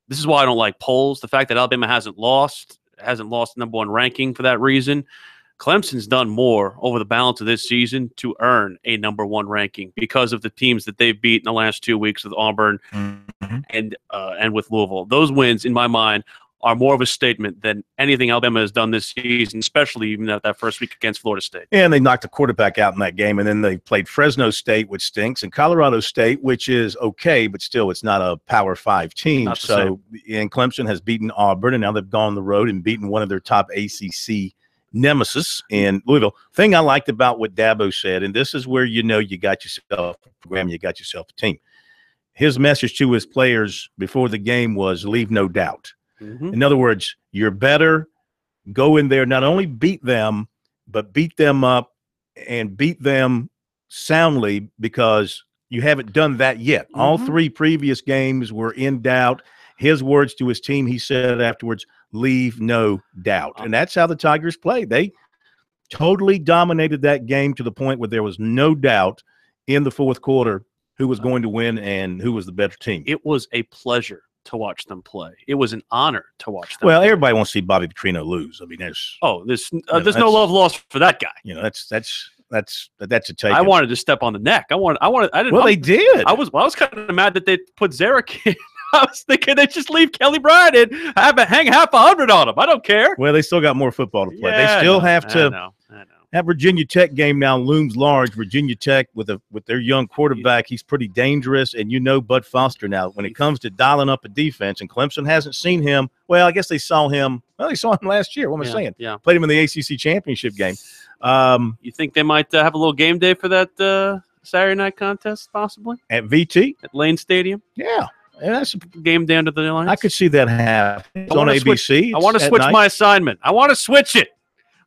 This is why I don't like polls. The fact that Alabama hasn't lost the number 1 ranking for that reason. Clemson's done more over the balance of this season to earn a number 1 ranking because of the teams that they've beat in the last 2 weeks with Auburn and with Louisville. Those wins, in my mind, are more of a statement than anything Alabama has done this season, especially even that first week against Florida State. And they knocked the quarterback out in that game, and then they played Fresno State, which stinks, and Colorado State, which is okay, but still it's not a Power 5 team. So, and Clemson has beaten Auburn, and now they've gone on the road and beaten one of their top ACC nemesis in Louisville. Thing I liked about what Dabo said, and this is where you know you got yourself a program, you got yourself a team. His message to his players before the game was leave no doubt. In other words, you're better. Go in there, not only beat them, but beat them up and beat them soundly, because you haven't done that yet. All 3 previous games were in doubt. His words to his team, he said afterwards, leave no doubt. And that's how the Tigers played. They totally dominated that game to the point where there was no doubt in the fourth quarter who was going to win and who was the better team. It was a pleasure to watch them play. It was an honor to watch them. Well, play. Everybody wants to see Bobby Petrino lose. I mean, there's no love lost for that guy. You know, that's a take. I wanted to step on the neck. I didn't. Well, they did. I was kind of mad that they put Zarek in. I was thinking they just leave Kelly Bryant in, hang half 100 on him. I don't care. Well, they still got more football to play. Yeah, they still have to. I know. That Virginia Tech game now looms large. Virginia Tech with their young quarterback, he's pretty dangerous. And you know Bud Foster now, when it comes to dialing up a defense, and Clemson hasn't seen him. Well, I guess they saw him. Well, they saw him last year. What am I saying? Yeah. Played him in the ACC championship game. You think they might have a little game day for that Saturday night contest, possibly? At VT? At Lane Stadium? Yeah. And that's a game day under the lines. I could see that happen. It's on ABC. I want to switch my assignment. I want to switch it.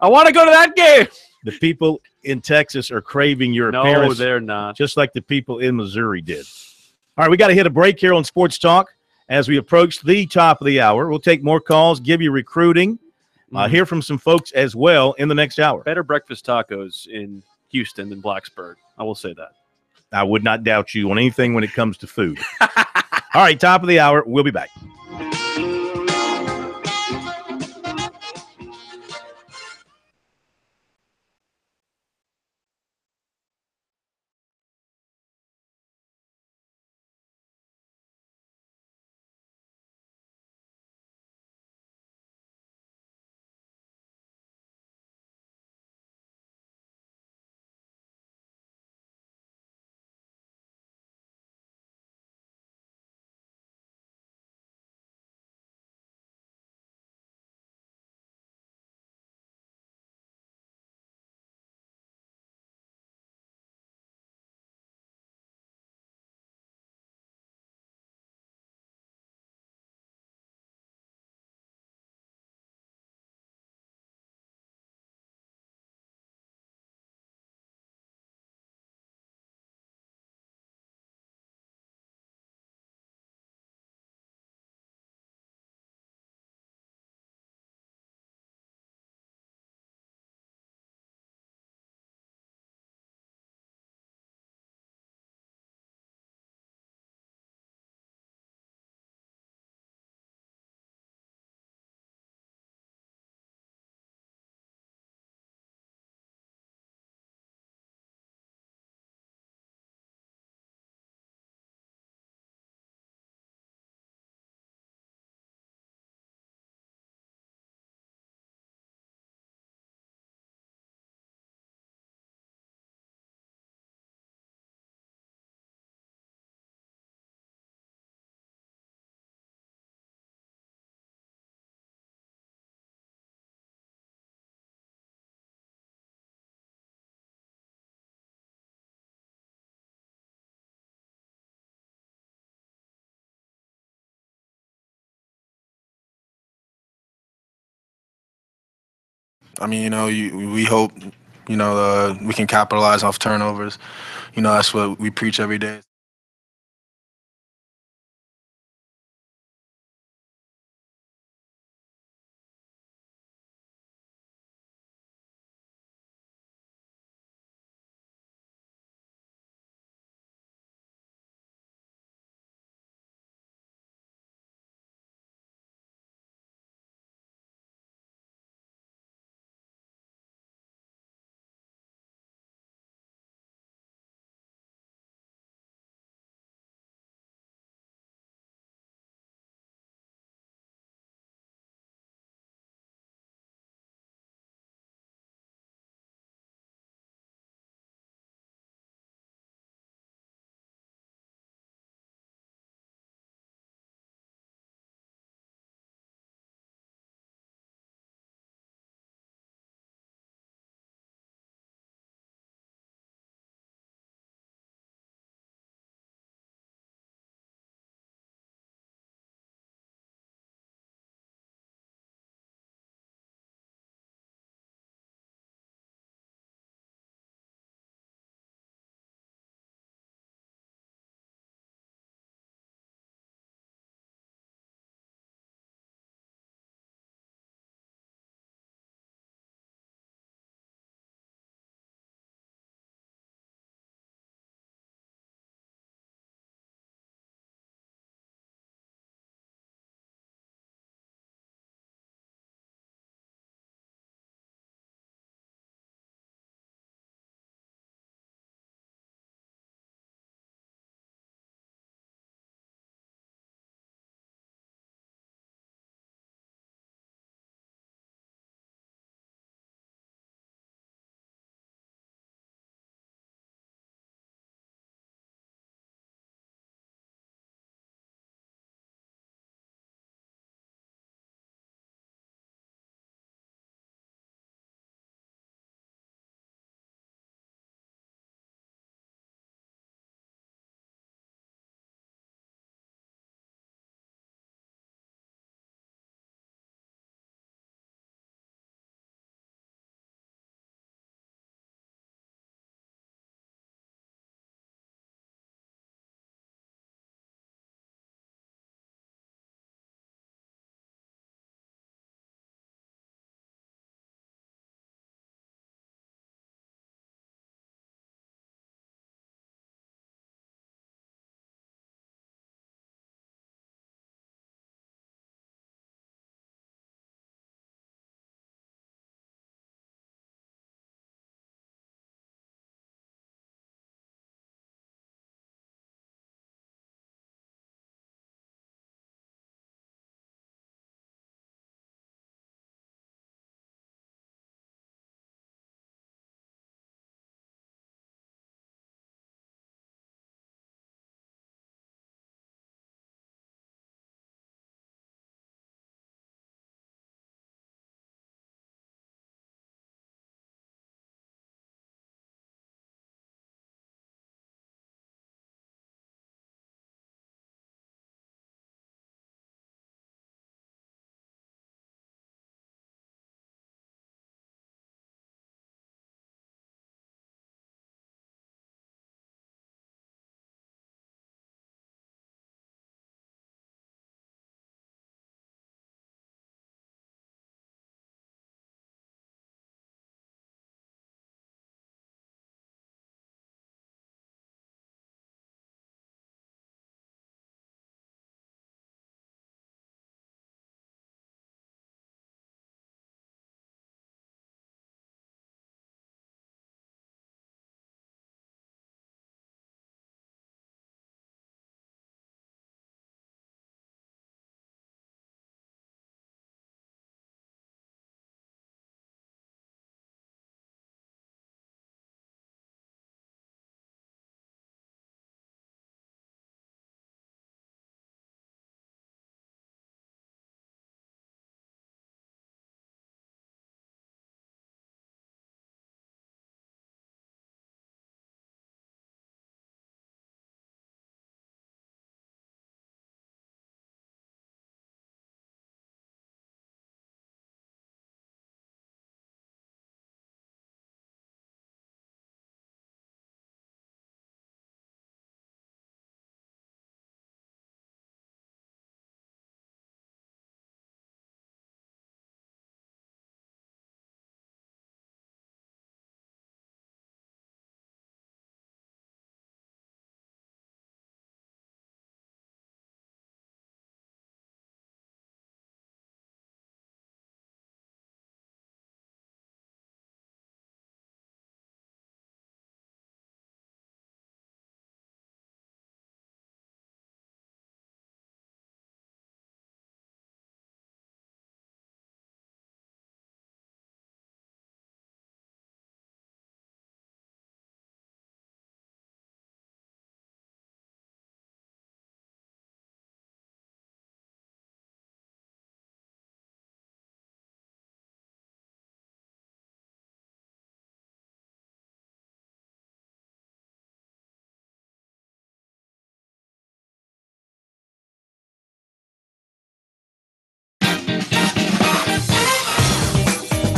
I want to go to that game. The people in Texas are craving your appearance. No, they're not. Just like the people in Missouri did. All right, we got to hit a break here on Sports Talk as we approach the top of the hour. We'll take more calls, give you recruiting, hear from some folks as well in the next hour. Better breakfast tacos in Houston than Blacksburg. I will say that. I would not doubt you on anything when it comes to food. All right, top of the hour. We'll be back. I mean, we hope, we can capitalize off turnovers. That's what we preach every day.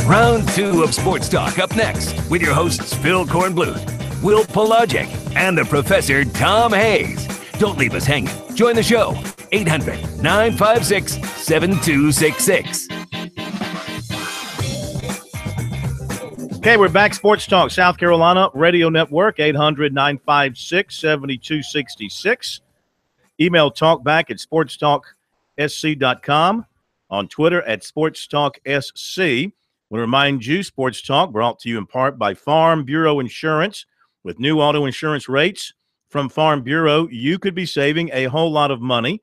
Round 2 of Sports Talk up next with your hosts Phil Kornblut, Will Pelagic, and the Professor Tom Hayes. Don't leave us hanging. Join the show. 800-956-7266. Okay, we're back. Sports Talk South Carolina Radio Network, 800-956-7266. Email talkback at sportstalksc.com. On Twitter at SportsTalkSC. We remind you, Sports Talk brought to you in part by Farm Bureau Insurance. With new auto insurance rates from Farm Bureau, you could be saving a whole lot of money.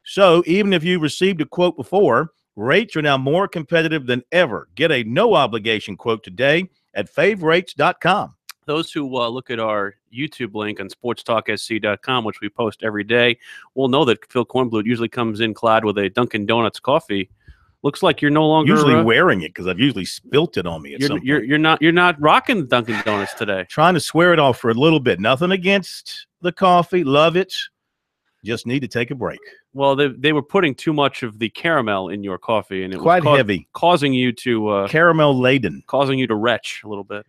So even if you received a quote before, rates are now more competitive than ever. Get a no-obligation quote today at favrates.com. Those who look at our YouTube link on sportstalksc.com, which we post every day, will know that Phil Kornblut usually comes in clad with a Dunkin' Donuts coffee. Looks like you're no longer usually wearing it because I've usually spilt it on me. You're not rocking Dunkin' Donuts today. Trying to swear it off for a little bit. Nothing against the coffee. Love it. Just need to take a break. Well, they were putting too much of the caramel in your coffee, and it quite was heavy, causing you to caramel laden, causing you to retch a little bit.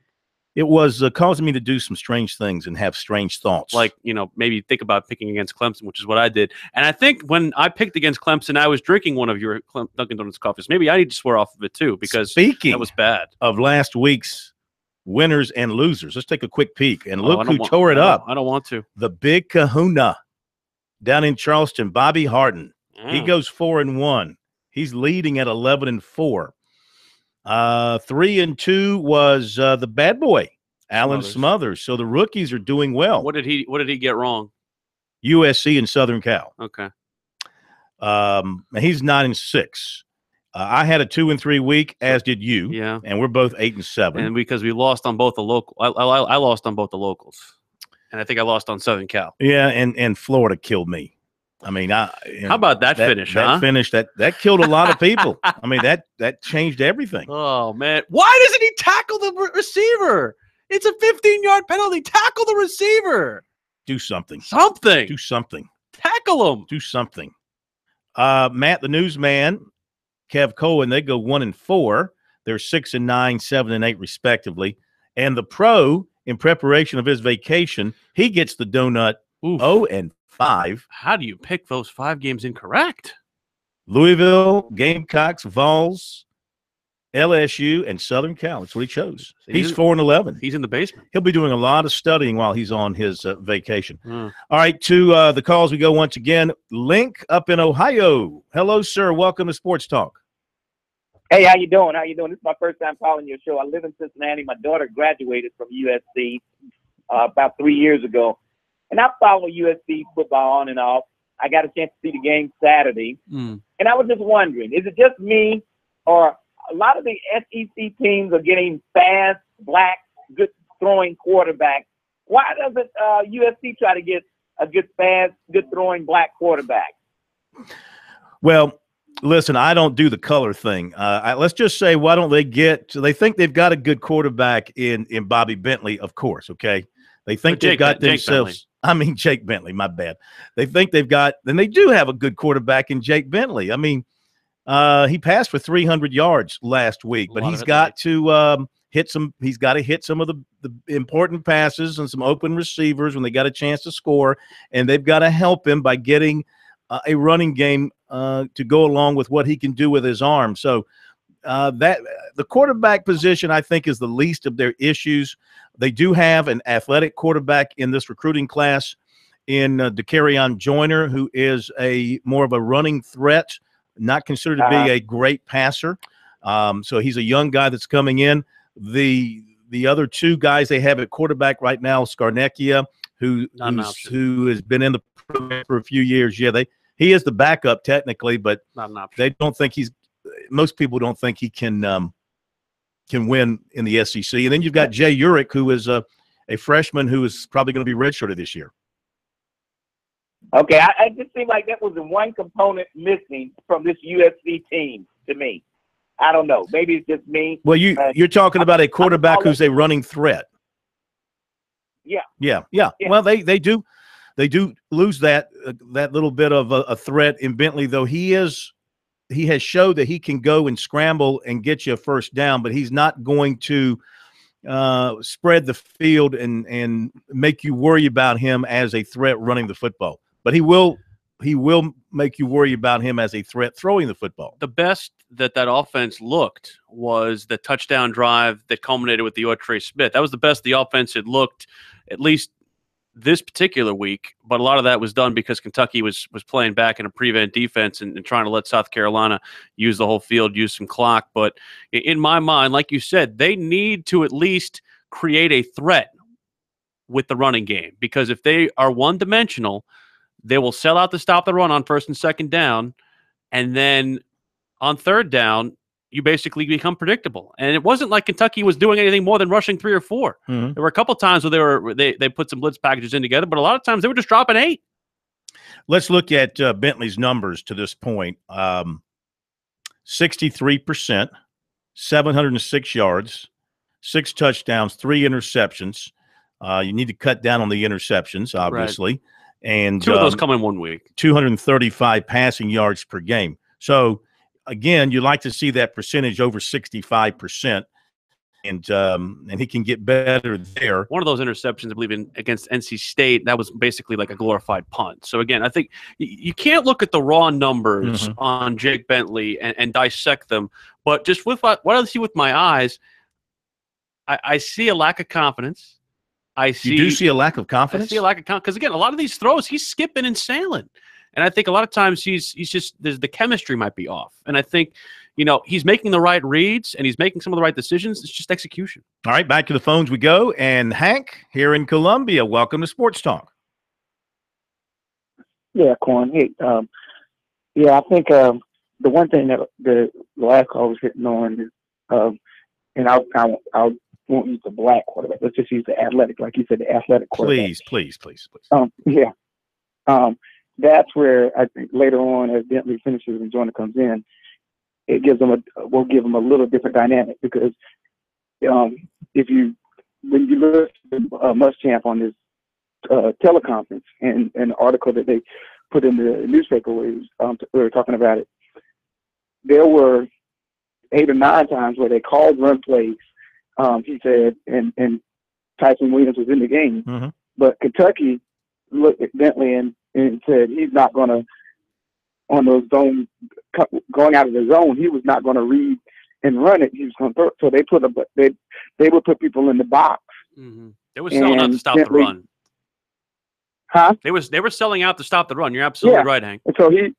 It was causing me to do some strange things and have strange thoughts. Like, maybe think about picking against Clemson, which is what I did. And I think when I picked against Clemson, I was drinking one of your Dunkin' Donuts coffees. Maybe I need to swear off of it too, because that was bad. Of last week's winners and losers, let's take a quick peek. And look who tore it up. I don't want to. The big kahuna down in Charleston, Bobby Harden. He goes 4-1. He's leading at 11-4. 3-2 was the bad boy, Alan Smothers. So the rookies are doing well. What did he get wrong? USC and Southern Cal. Okay. He's 9-6. I had a 2-3 week, as did you. Yeah. And we're both 8-7. And because we lost on both the local, I lost on both the locals, and I think I lost on Southern Cal. Yeah, and Florida killed me. I mean, how about that finish? That finish that killed a lot of people. I mean, that changed everything. Oh man, why doesn't he tackle the receiver? It's a 15-yard penalty. Tackle the receiver. Do something. Do something. Tackle him. Do something. Matt, the newsman, Kev Cohen, they go 1-4. They're 6-9, 7-8, respectively. And the pro, in preparation of his vacation, he gets the donut. 0-5. How do you pick those 5 games incorrect? Louisville, Gamecocks, Vols, LSU, and Southern Cal. That's what he chose. He's 4-11. He's in the basement. He'll be doing a lot of studying while he's on his vacation. All right, to the calls we go once again. Link up in Ohio. Hello, sir. Welcome to Sports Talk. Hey, how you doing? This is my first time calling your show. I live in Cincinnati. My daughter graduated from USC about 3 years ago. And I follow USC football on and off. I got a chance to see the game Saturday. And I was just wondering, is it just me, or a lot of the SEC teams are getting fast, black, good throwing quarterbacks? Why doesn't USC try to get a good, fast, good throwing black quarterback? Well, listen, I don't do the color thing. Let's just say, why don't they they think they've got a good quarterback in Bobby Bentley, of course, okay? They think they've got themselves. Jake Bentley, my bad. They think they've got, and they do have a good quarterback in Jake Bentley. I mean, he passed for 300 yards last week, but he's got to hit some. He's got to hit some of the important passes and some open receivers when they got a chance to score, and they've got to help him by getting a running game to go along with what he can do with his arm. So that the quarterback position, I think, is the least of their issues. They do have an athletic quarterback in this recruiting class in Dakarrion Joyner, who is more of a running threat, not considered to be a great passer. So he's a young guy that's coming in. The other two guys they have at quarterback right now, Scarnecchia, who has been in the program for a few years. Yeah, he is the backup technically, but they don't think most people don't think he can win in the SEC. And then you've got Jay Urich, who is a freshman who is probably going to be redshirted this year. Okay, I just seem like that was the one component missing from this USC team to me. I don't know. Maybe it's just me. Well, you're talking about a quarterback who's a running threat. Yeah. Well, they do lose that little bit of a threat in Bentley, though he is he has showed that he can go and scramble and get you a first down, but he's not going to spread the field and make you worry about him as a threat running the football. But he will make you worry about him as a threat throwing the football. The best that offense looked was the touchdown drive that culminated with the Otre Smith. That was the best the offense had looked, at least this particular week. But a lot of that was done because Kentucky was playing back in a prevent defense and trying to let South Carolina use the whole field, use some clock. But in my mind, like you said, they need to at least create a threat with the running game, because if they are one-dimensional, they will sell out to stop the run on first and second down, and then on third down, you basically become predictable. And it wasn't like Kentucky was doing anything more than rushing 3 or 4. Mm-hmm. There were a couple times where they put some blitz packages in together, but a lot of times they were just dropping 8. Let's look at Bentley's numbers to this point. 63%, 706 yards, 6 touchdowns, 3 interceptions. You need to cut down on the interceptions, obviously. Right. And 2 of those come in 1 week. 235 passing yards per game. So, again, you like to see that percentage over 65%, and he can get better there. One of those interceptions, I believe, against NC State, that was basically like a glorified punt. So, again, I think you can't look at the raw numbers on Jake Bentley and dissect them, but just with what I see with my eyes, I see a lack of confidence. You do see a lack of confidence? I see a lack of confidence. Because, again, a lot of these throws, he's skipping and sailing. And I think a lot of times he's just – the chemistry might be off. And I think, he's making the right reads and he's making some of the right decisions. It's just execution. All right, back to the phones we go. And Hank here in Columbia, welcome to Sports Talk. Yeah, Corn. Hey, I think the one thing that the last call was hitting on is and I'll won't use the black quarterback. Let's just use the athletic, like you said, the athletic quarterback. Please. That's where I think later on, as Bentley finishes and Joyner comes in, it gives them will give them a little different dynamic, because when you look at Muschamp on this teleconference and an article that they put in the newspaper where we were talking about it, there were 8 or 9 times where they called run plays. He said, and Tyson Williams was in the game, but Kentucky looked at Bentley and said he's not going to, on those zone, going out of the zone, he was not going to read and run it. He was going to throw it. So they would put people in the box. They were selling out to stop the run. Huh? They were selling out to stop the run. You're absolutely right, Hank. And so he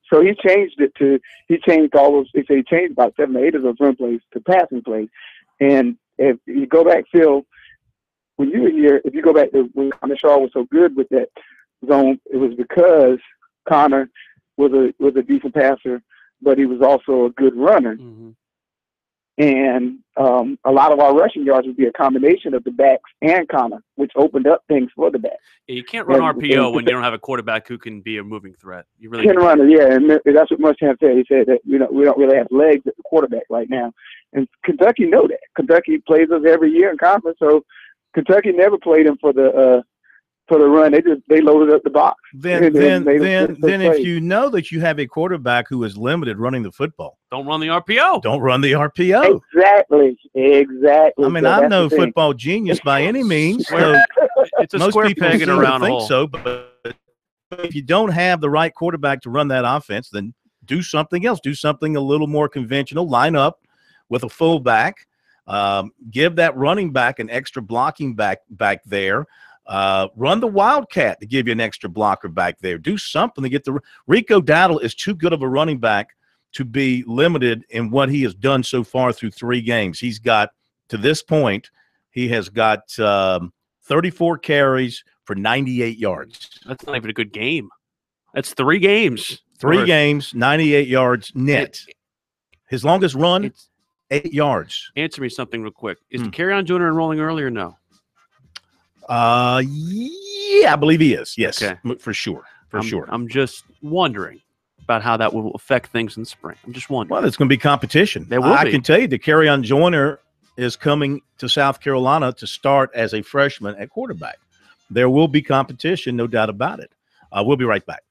changed it to, he changed about 7 or 8 of those run plays to passing plays. And if you go back, Phil, when you were here, if you go back to when Connor Shaw was so good with that zone, it was because Connor was a decent passer, but he was also a good runner. And a lot of our rushing yards would be a combination of the backs and Connor, which opened up things for the backs. Yeah, you can't run RPO when you don't have a quarterback who can be a moving threat. You really can run it, and that's what Muschamp said. He said that we don't really have legs at the quarterback right now, and Kentucky know that. Kentucky plays us every year in conference, so Kentucky never played him for the run. They loaded up the box. Then if you know that you have a quarterback who is limited running the football, don't run the RPO. Don't run the RPO. Exactly. I mean, I'm no football genius by any means. So it's a most square people peg in a round think hole. So, but if you don't have the right quarterback to run that offense, then do something else. Do something a little more conventional. Line up with a fullback. Give that running back an extra blocking back there. Run the Wildcat to give you an extra blocker back there. Do something to get Rico Dowdle is too good of a running back to be limited in what he has done so far through 3 games. He's got, to this point, he has got 34 carries for 98 yards. That's not even a good game. That's 3 games. 3 games, 98 yards net. His longest run, 8 yards. Answer me something real quick. Is the carry-on Jr. enrolling early or no? Yeah, I believe he is. Yes, okay. For sure. I'm just wondering about how that will affect things in the spring. I'm just wondering. Well, there's going to be competition. There will be. I can tell you the carry-on Joyner is coming to South Carolina to start as a freshman at quarterback. There will be competition, no doubt about it. We'll be right back.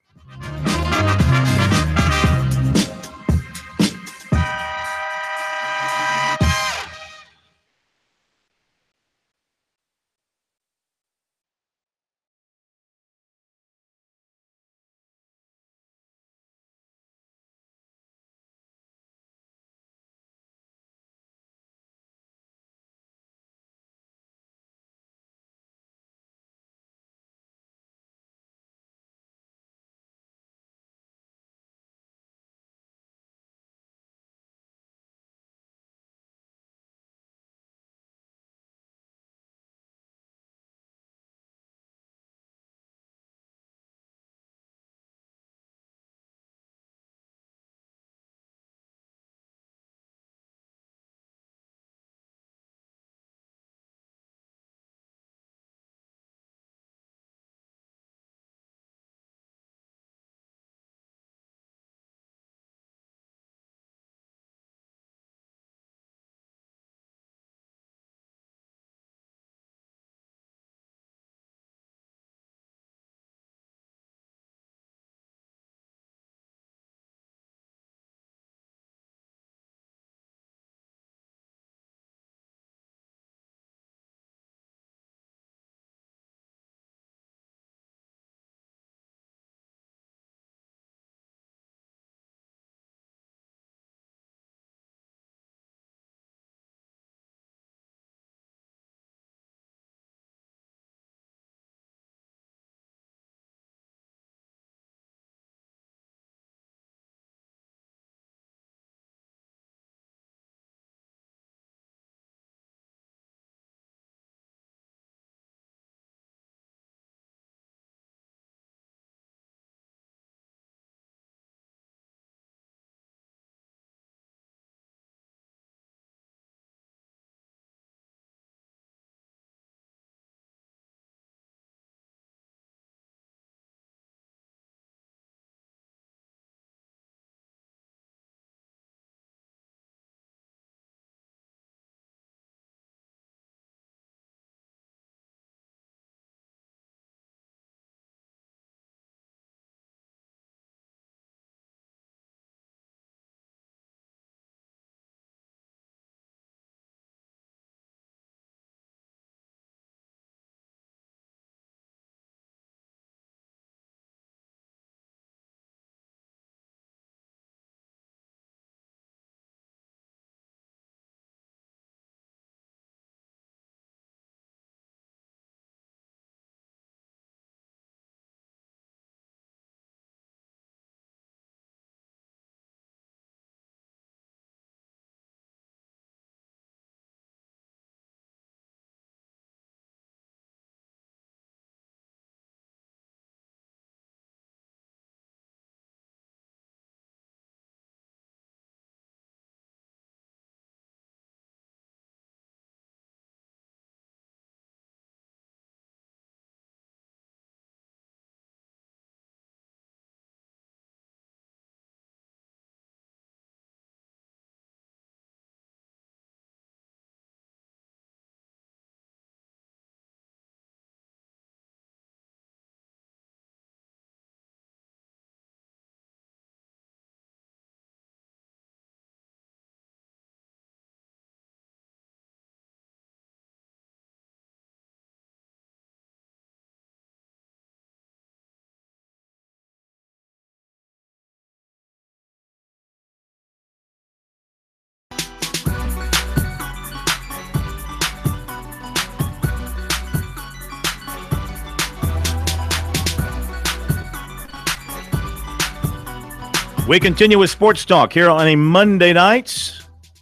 We continue with Sports Talk here on a Monday night.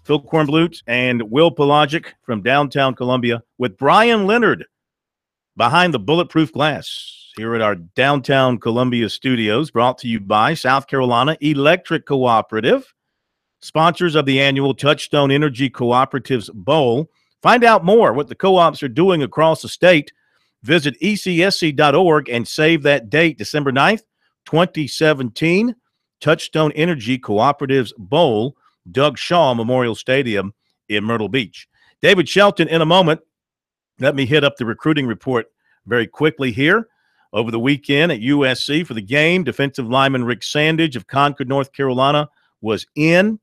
Phil Kornblut and Will Pelagic from downtown Columbia with Brian Leonard behind the bulletproof glass here at our downtown Columbia studios, brought to you by South Carolina Electric Cooperative, sponsors of the annual Touchstone Energy Cooperatives Bowl. Find out more what the co-ops are doing across the state. Visit ecsc.org and save that date, December 9th, 2017. Touchstone Energy Cooperatives Bowl, Doug Shaw Memorial Stadium in Myrtle Beach. David Shelton in a moment. Let me hit up the recruiting report very quickly here. Over the weekend at USC for the game, defensive lineman Rick Sandage of Concord, North Carolina, was in.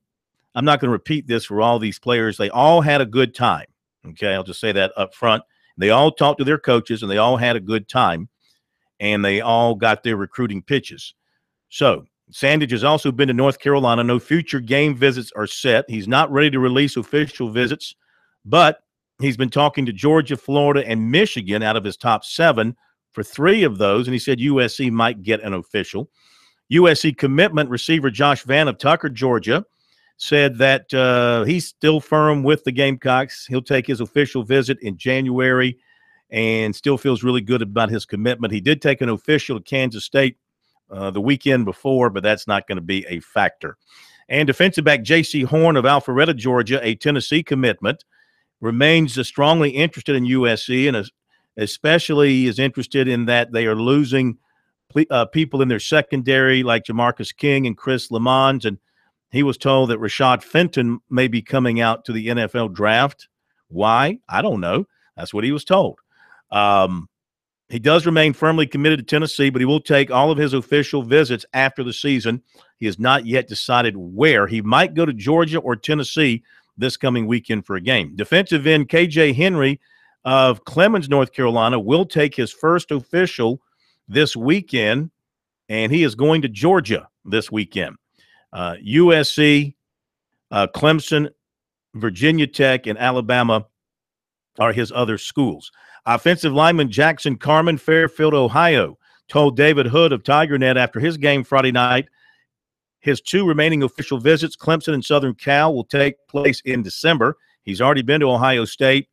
I'm not going to repeat this for all these players. They all had a good time. Okay, I'll just say that up front. They all talked to their coaches, and they all had a good time, and they all got their recruiting pitches. So Sandage has also been to North Carolina. No future game visits are set. He's not ready to release official visits, but he's been talking to Georgia, Florida, and Michigan out of his top 7 for 3 of those, and he said USC might get an official. USC commitment receiver Josh Vann of Tucker, Georgia, said that he's still firm with the Gamecocks. He'll take his official visit in January and still feels really good about his commitment. He did take an official to Kansas State the weekend before, but that's not going to be a factor. And defensive back J.C. Horn of Alpharetta, Georgia, a Tennessee commitment, remains strongly interested in USC and especially is interested in that they are losing people in their secondary like Jamarcus King and Chris Lamons, and he was told that Rashad Fenton may be coming out to the NFL draft. Why? I don't know. That's what he was told. He does remain firmly committed to Tennessee, but he will take all of his official visits after the season. He has not yet decided where. He might go to Georgia or Tennessee this coming weekend for a game. Defensive end KJ Henry of Clemson, North Carolina, will take his first official this weekend, and he is going to Georgia this weekend. USC, Clemson, Virginia Tech, and Alabama are his other schools. Offensive lineman Jackson Carman, Fairfield, Ohio, told David Hood of TigerNet after his game Friday night his 2 remaining official visits, Clemson and Southern Cal, will take place in December. He's already been to Ohio State.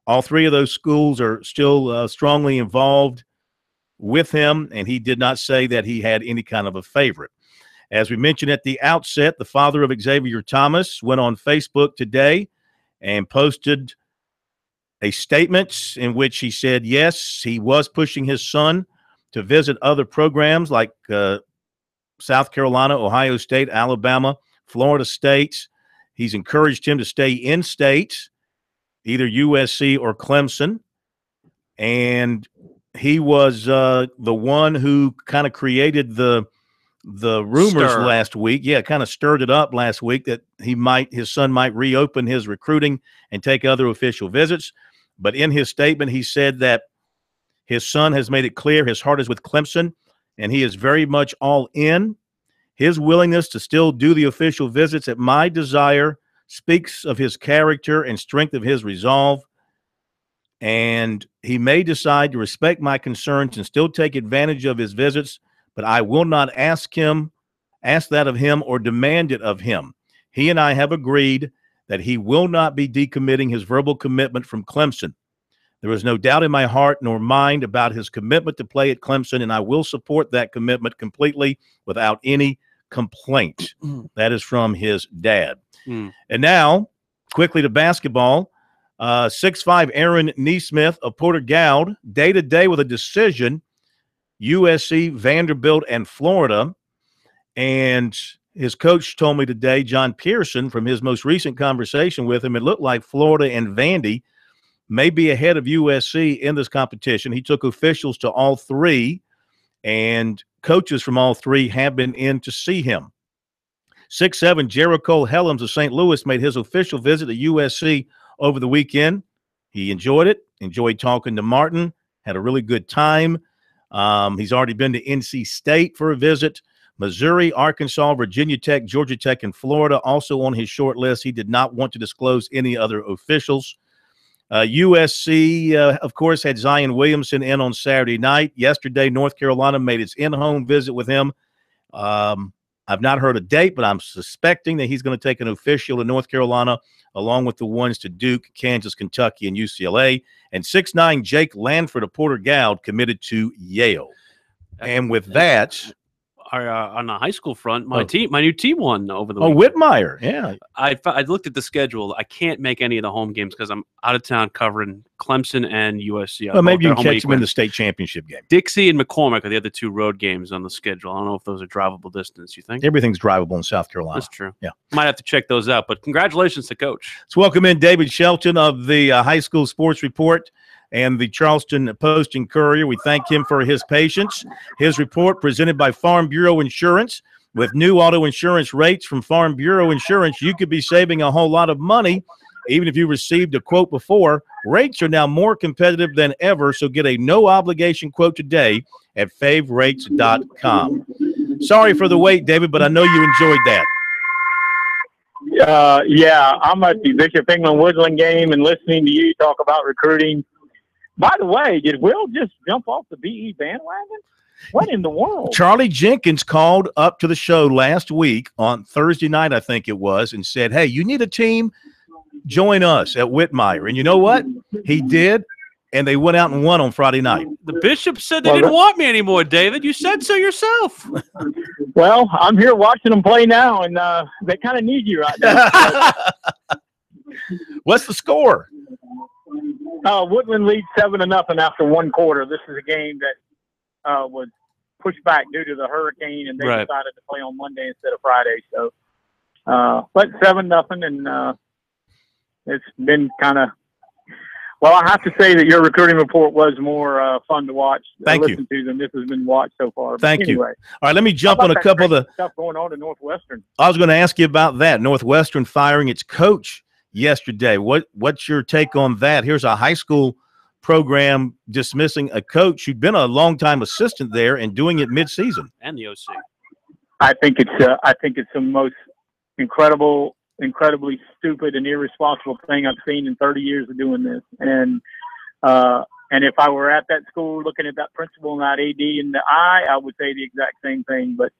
All 3 of those schools are still strongly involved with him, and he did not say that he had any kind of a favorite. As we mentioned at the outset, the father of Xavier Thomas went on Facebook today and posted a statement in which he said, yes, he was pushing his son to visit other programs like South Carolina, Ohio State, Alabama, Florida State. He's encouraged him to stay in state, either USC or Clemson. And he was the one who kind of created the rumors last week. Yeah, kind of stirred it up last week that his son might reopen his recruiting and take other official visits. But in his statement, he said that his son has made it clear his heart is with Clemson, and he is very much all in. His willingness to still do the official visits at my desire speaks of his character and strength of his resolve. And he may decide to respect my concerns and still take advantage of his visits, but I will not ask that of him or demand it of him. He and I have agreed that he will not be decommitting his verbal commitment from Clemson. There is no doubt in my heart nor mind about his commitment to play at Clemson, and I will support that commitment completely without any complaint. That is from his dad. And now, quickly to basketball. 6'5" Aaron Neesmith of Porter Gaud, day-to-day with a decision, USC, Vanderbilt, and Florida. And his coach told me today, John Pearson, from his most recent conversation with him, it looked like Florida and Vandy may be ahead of USC in this competition. He took officials to all 3, and coaches from all 3 have been in to see him. 6'7" Jericho Helms of St. Louis made his official visit to USC over the weekend. He enjoyed it, enjoyed talking to Martin, had a really good time. He's already been to NC State for a visit. Missouri, Arkansas, Virginia Tech, Georgia Tech, and Florida also on his short list. He did not want to disclose any other officials. USC, of course, had Zion Williamson in on Saturday night. Yesterday, North Carolina made its in-home visit with him. I've not heard a date, but I'm suspecting that he's going to take an official to North Carolina, along with the ones to Duke, Kansas, Kentucky, and UCLA. And 6'9" Jake Lanford of Porter Gaud committed to Yale. And with that, on the high school front, my new team won over the weekend. Whitmire, yeah. I looked at the schedule. I can't make any of the home games because I'm out of town covering Clemson and USC. Well, maybe you can catch them in the state championship game. Dixie and McCormick are the other 2 road games on the schedule. I don't know if those are drivable distance, you think? Everything's drivable in South Carolina. That's true. Yeah. Might have to check those out, but congratulations to Coach. Let's welcome in David Shelton of the High School Sports Report and the Charleston Post and Courier. We thank him for his patience. His report presented by Farm Bureau Insurance. With new auto insurance rates from Farm Bureau Insurance, you could be saving a whole lot of money. Even if you received a quote before, rates are now more competitive than ever, so get a no-obligation quote today at favrates.com. Sorry for the wait, David, but I know you enjoyed that. Yeah, I'm at the Bishop England Woodland game and listening to you talk about recruiting. By the way, did Will just jump off the BE bandwagon? What in the world? Charlie Jenkins called up to the show last week on Thursday night, I think it was, and said, hey, you need a team? Join us at Whitmire. And you know what? He did, and they went out and won on Friday night. The Bishop said they didn't want me anymore, David. You said so yourself. Well, I'm here watching them play now, and they kind of need you right now. What's the score? Woodland leads 7-0 after 1 quarter. This is a game that was pushed back due to the hurricane, and they decided to play on Monday instead of Friday. So, but 7-0, and it's been kind of. Well, I have to say that your recruiting report was more fun to watch. Listen to than this has been watched so far. Thank you. All right, let me jump on a couple of the stuff going on in Northwestern. I was going to ask you about that. Northwestern firing its coach yesterday. What's your take on that? Here's a high school program dismissing a coach who'd been a longtime assistant there and doing it mid-season. And the OC. I think it's the most incredibly stupid and irresponsible thing I've seen in 30 years of doing this. And if I were at that school looking at that principal and that AD in the eye, I would say the exact same thing. But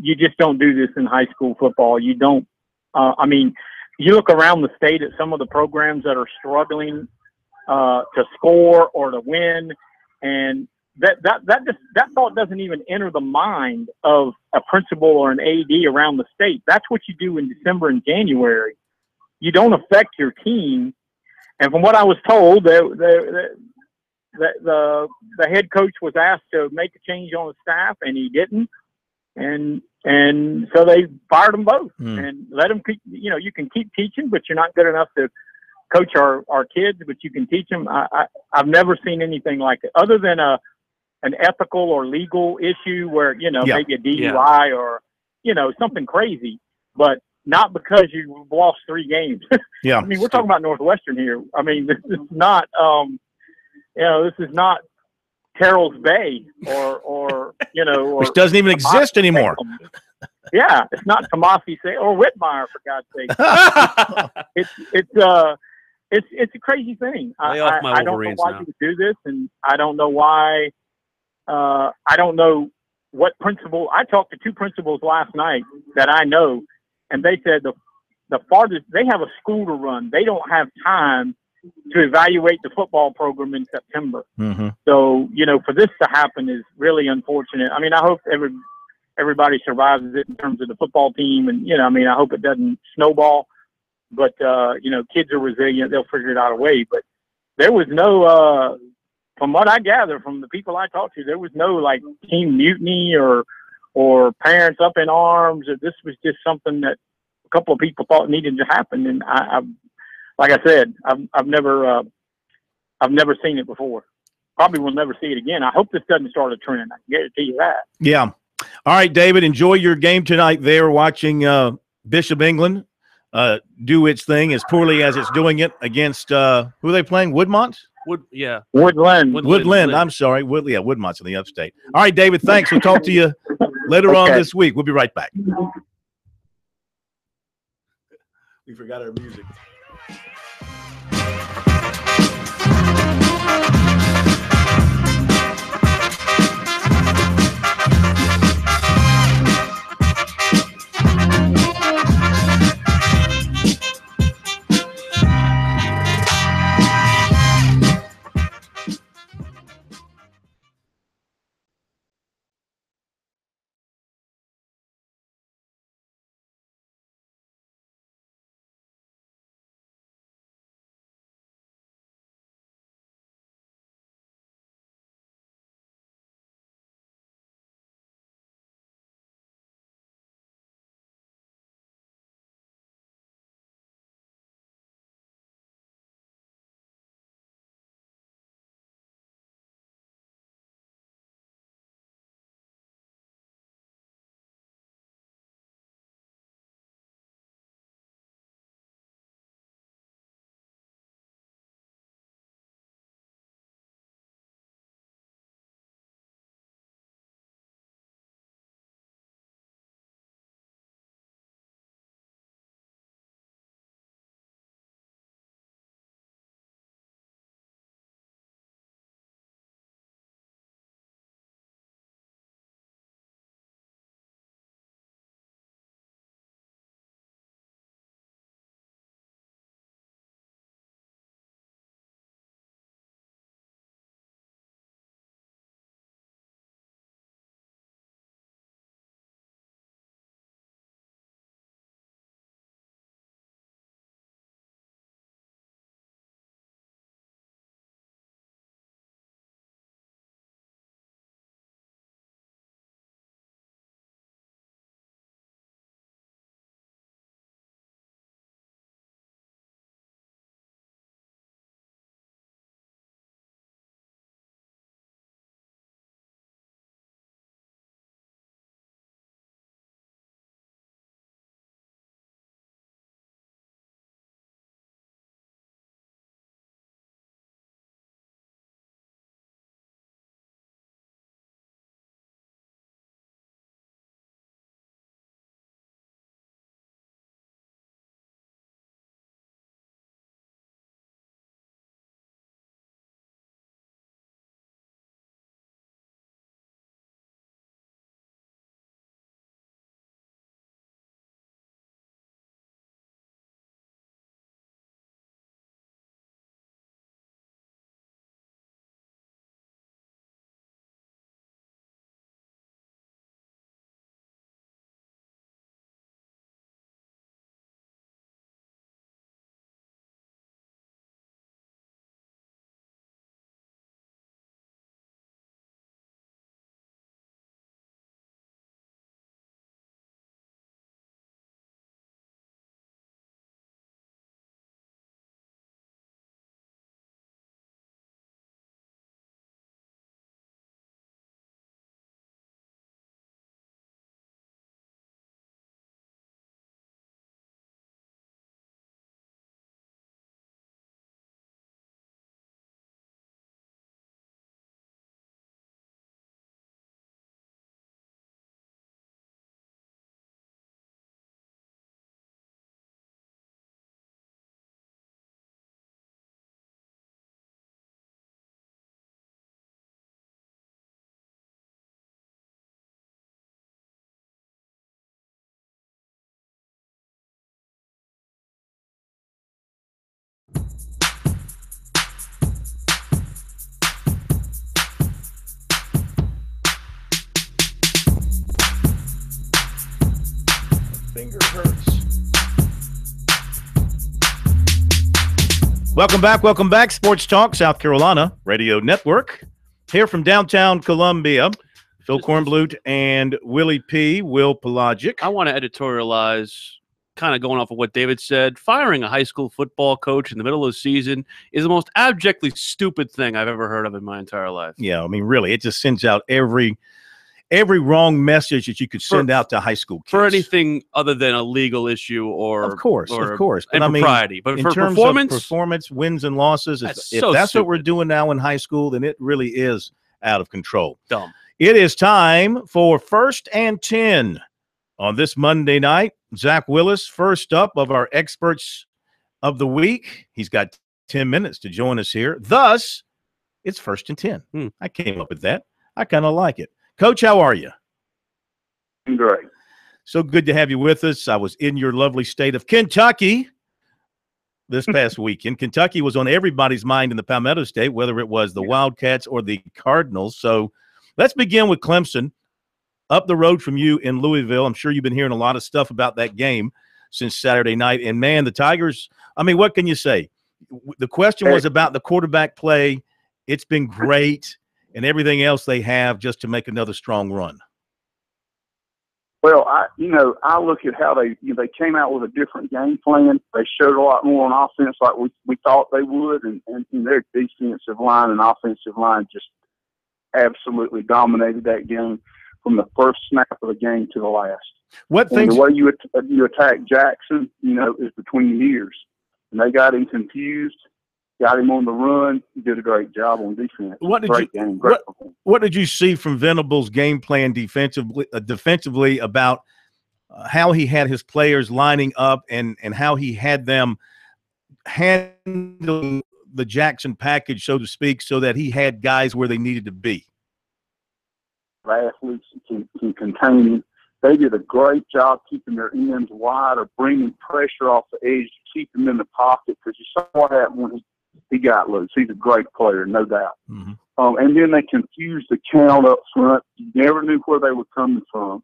you just don't do this in high school football. You don't. I mean, you look around the state at some of the programs that are struggling to score or to win, and that thought doesn't even enter the mind of a principal or an AD around the state. That's what you do in December and January. You don't affect your team. And from what I was told, the head coach was asked to make a change on the staff, and he didn't. And so they fired them both and let them keep. You know, you can keep teaching, but you're not good enough to coach our kids. But you can teach them. I've never seen anything like it, other than an ethical or legal issue where, you know, maybe a DUI or, you know, something crazy, but not because you lost 3 games. I mean, we're talking about Northwestern here. I mean, this is not, this is not Carroll's Bay or you know, which doesn't even exist anymore. Yeah, it's not Tomasi or Whitmire, for God's sake. It's a crazy thing. I don't know why you would do this, and I don't know why. I don't know what principal. I talked to 2 principals last night that I know, and they said the farthest they have a school to run. They don't have time to evaluate the football program in September. So, you know, for this to happen is really unfortunate. I mean, I hope everybody survives it in terms of the football team, and, you know, I mean, I hope it doesn't snowball. But you know, kids are resilient; they'll figure it out a way. But there was no. From what I gather from the people I talked to, there was no like team mutiny or parents up in arms. This was just something that a couple of people thought needed to happen. And I like I said, I've never seen it before. Probably will never see it again. I hope this doesn't start a trend. I can guarantee you that. Yeah. All right, David. Enjoy your game tonight. There, watching Bishop England do its thing as poorly as it's doing it against who are they playing? Woodmont. Woodland. I'm sorry. Woodmont's in the upstate. All right, David, thanks. We'll talk to you later on this week. We'll be right back. We forgot our music. finger hurts. Welcome back. Sports Talk, South Carolina Radio Network. Here from downtown Columbia, Phil Kornblut and Willie P. Will Pelagic. I want to editorialize, kind of going off of what David said. Firing a high school football coach in the middle of the season is the most abjectly stupid thing I've ever heard of in my entire life. Yeah, I mean, really, it just sends out every wrong message that you could send out to high school kids. For anything other than a legal issue or of course, and propriety. But in for terms performance, wins and losses, if that's what we're doing now in high school, then it really is out of control. Dumb. It is time for First and 10 on this Monday night. Zak Willis, first up of our experts of the week. He's got 10 minutes to join us here. Thus, it's First and 10. I came up with that. I kind of like it. Coach, how are you? I'm great. So good to have you with us. I was in your lovely state of Kentucky this past weekend. Kentucky was on everybody's mind in the Palmetto State, whether it was the Wildcats or the Cardinals. So let's begin with Clemson. Up the road from you in Louisville. I'm sure you've been hearing a lot of stuff about that game since Saturday night. And, man, the Tigers, I mean, what can you say? The question was about the quarterback play. It's been great. And everything else they have just to make another strong run. Well, I look at how they came out with a different game plan. They showed a lot more on offense like we thought they would, and their defensive line and offensive line just absolutely dominated that game from the first snap of the game to the last. The way you attack Jackson, is between the ears. And they got him confused. Got him on the run. He did a great job on defense. What did you see from Venable's game plan defensively about how he had his players lining up and how he had them handle the Jackson package, so to speak, so that he had guys where they needed to be? Athletes can contain him. They did a great job keeping their ends wide or bringing pressure off the edge to keep him in the pocket, because you saw what happened when he got loose. He's a great player, no doubt. Mm-hmm. And then they confused the count up front. You never knew where they were coming from.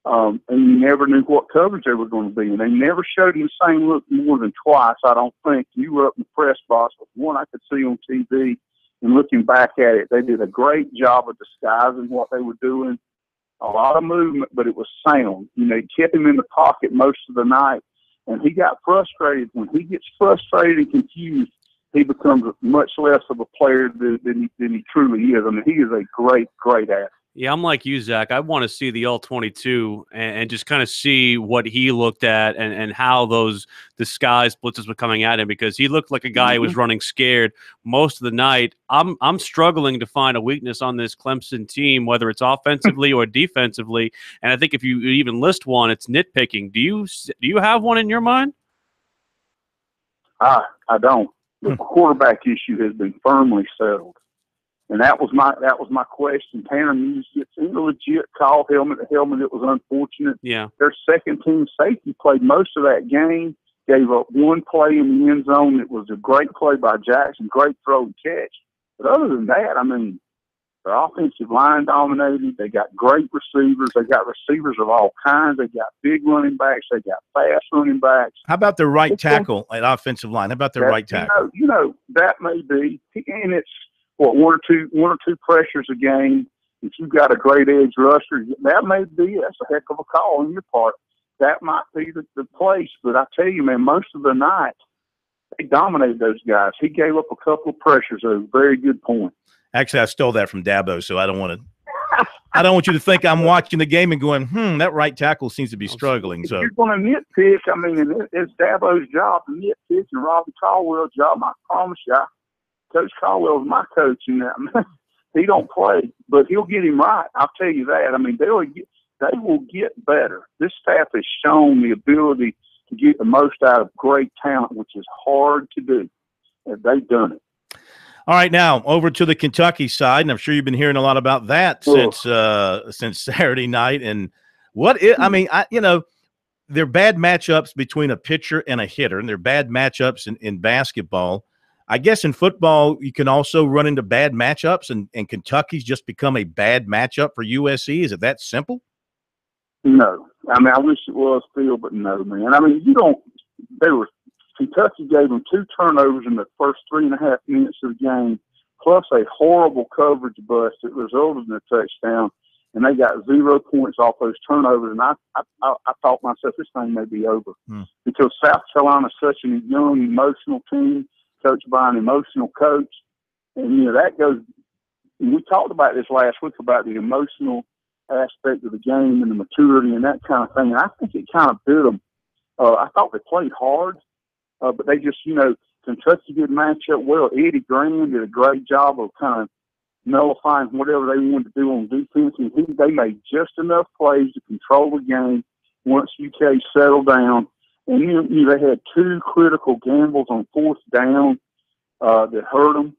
And you never knew what coverage they were going to be. And they never showed him the same look more than twice, I don't think. You were up in the press box with one I could see on TV, and looking back at it, they did a great job of disguising what they were doing. A lot of movement, but it was sound. They kept him in the pocket most of the night, and he got frustrated. When he gets frustrated and confused, he becomes much less of a player than he truly is. I mean, he is a great, great athlete. Yeah, I'm like you, Zach. I want to see the All-22 and just kind of see what he looked at and how those disguised blitzes were coming at him, because he looked like a guy who was running scared most of the night. I'm struggling to find a weakness on this Clemson team, whether it's offensively or defensively. And I think if you even list one, it's nitpicking. Do you have one in your mind? I don't. The quarterback issue has been firmly settled. And that was my question. Tanner Muse gets in the legit call, helmet to helmet. It was unfortunate. Yeah. Their second team safety played most of that game, gave up one play in the end zone. It was a great play by Jackson, great throw and catch. But other than that, I mean, their offensive line dominated. They got great receivers. They got receivers of all kinds. They got big running backs. They got fast running backs. How about their right tackle at offensive line? How about their right tackle? That may be, and it's, one or two pressures a game. If you've got a great edge rusher, that's a heck of a call on your part. That might be the place. But I tell you, man, most of the night, they dominated those guys. He gave up a couple of pressures at a very good point. Actually, I stole that from Dabo, so I don't want you to think I'm watching the game and going, that right tackle seems to be struggling. So if you're going to nitpick, I mean, it's Dabo's job to nitpick and Robbie Caldwell's job. I promise you. Coach Caldwell's my coach, and he don't play, but he'll get him right. I'll tell you that. I mean, they will get better. This staff has shown the ability to get the most out of great talent, which is hard to do, and they've done it. All right, now over to the Kentucky side, and I'm sure you've been hearing a lot about that since Saturday night. And they're bad matchups between a pitcher and a hitter, and they're bad matchups in basketball. I guess in football, you can also run into bad matchups, and Kentucky's just become a bad matchup for USC. Is it that simple? No. I mean, I wish it was Phil, but no, man. I mean, Kentucky gave them 2 turnovers in the first 3.5 minutes of the game, plus a horrible coverage bust that resulted in a touchdown, and they got 0 points off those turnovers. And I thought myself, this thing may be over because South Carolina is such a young, emotional team, coached by an emotional coach, and that goes. And we talked about this last week about the emotional aspect of the game and the maturity and that kind of thing. And I think it kind of bit them. I thought they played hard, but they just, Kentucky did match up well. Eddie Graham did a great job of kind of nullifying whatever they wanted to do on defense. And they made just enough plays to control the game once UK settled down. And they had 2 critical gambles on 4th down that hurt them.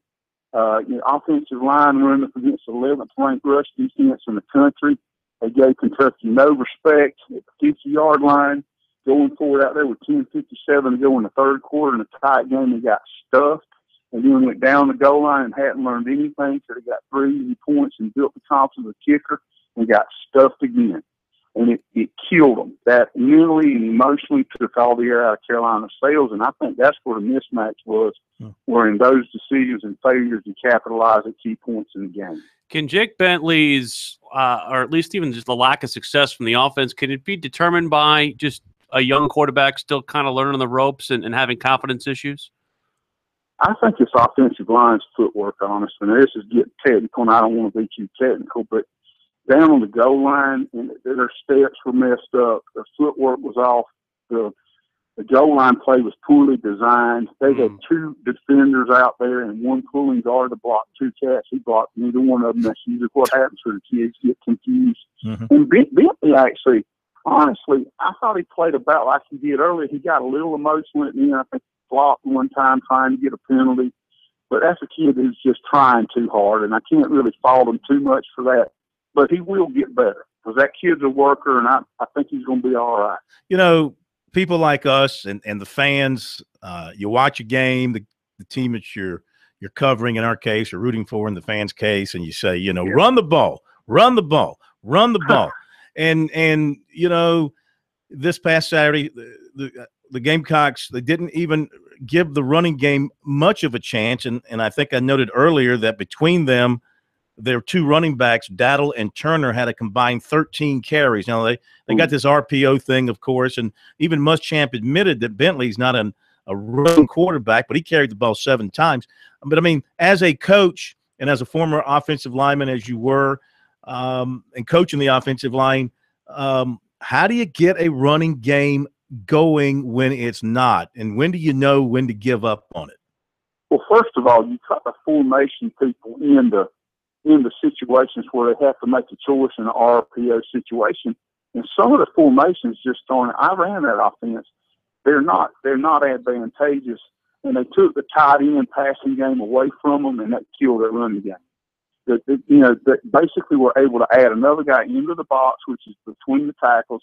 Offensive line running up against the 11th ranked rush defense in the country. They gave Kentucky no respect at the 50-yard line. Going forward out there with 10:57 to go in the third quarter in a tight game, they got stuffed. And then went down the goal line and hadn't learned anything. So they got 3 easy points and built the confidence of the kicker and got stuffed again. And it killed them. That mentally and emotionally took all the air out of Carolina's sails. And I think that's where the mismatch was, were in those decisions and failures to capitalize at key points in the game. Can Jake Bentley's, or at least even just the lack of success from the offense, can it be determined by just a young quarterback still kind of learning the ropes and having confidence issues? I think it's offensive line's footwork, honestly. And this is getting technical, and I don't want to be too technical, but down on the goal line, and their steps were messed up. Their footwork was off. The goal line play was poorly designed. They had 2 defenders out there and 1 pulling guard to block 2 cats. He blocked neither one of them. That's usually what happens when the kids get confused. And Bentley actually, honestly, I thought he played about like he did earlier. He got a little emotional at the end. I think he blocked one time trying to get a penalty. But that's a kid who's just trying too hard, and I can't really fault him too much for that. But he will get better because that kid's a worker, and I think he's going to be all right. People like us and the fans, you watch a game, the team that you're covering, in our case, or rooting for in the fans' case, and you say, run the ball, run the ball, run the ball. And this past Saturday, the Gamecocks, they didn't even give the running game much of a chance. And I think I noted earlier that between them, their 2 running backs, Daddle and Turner, had a combined 13 carries. Now, they got this RPO thing, of course, and even Muschamp admitted that Bentley's not a running quarterback, but he carried the ball 7 times. But, I mean, as a coach and as a former offensive lineman, as you were, and coaching the offensive line, how do you get a running game going when it's not? And when do you know when to give up on it? Well, first of all, you try to formation people into situations where they have to make a choice in an RPO situation. And some of the formations just aren't. I ran that offense. They're not advantageous. And they took the tight end passing game away from them, and that killed their running game. That basically were able to add another guy into the box, which is between the tackles,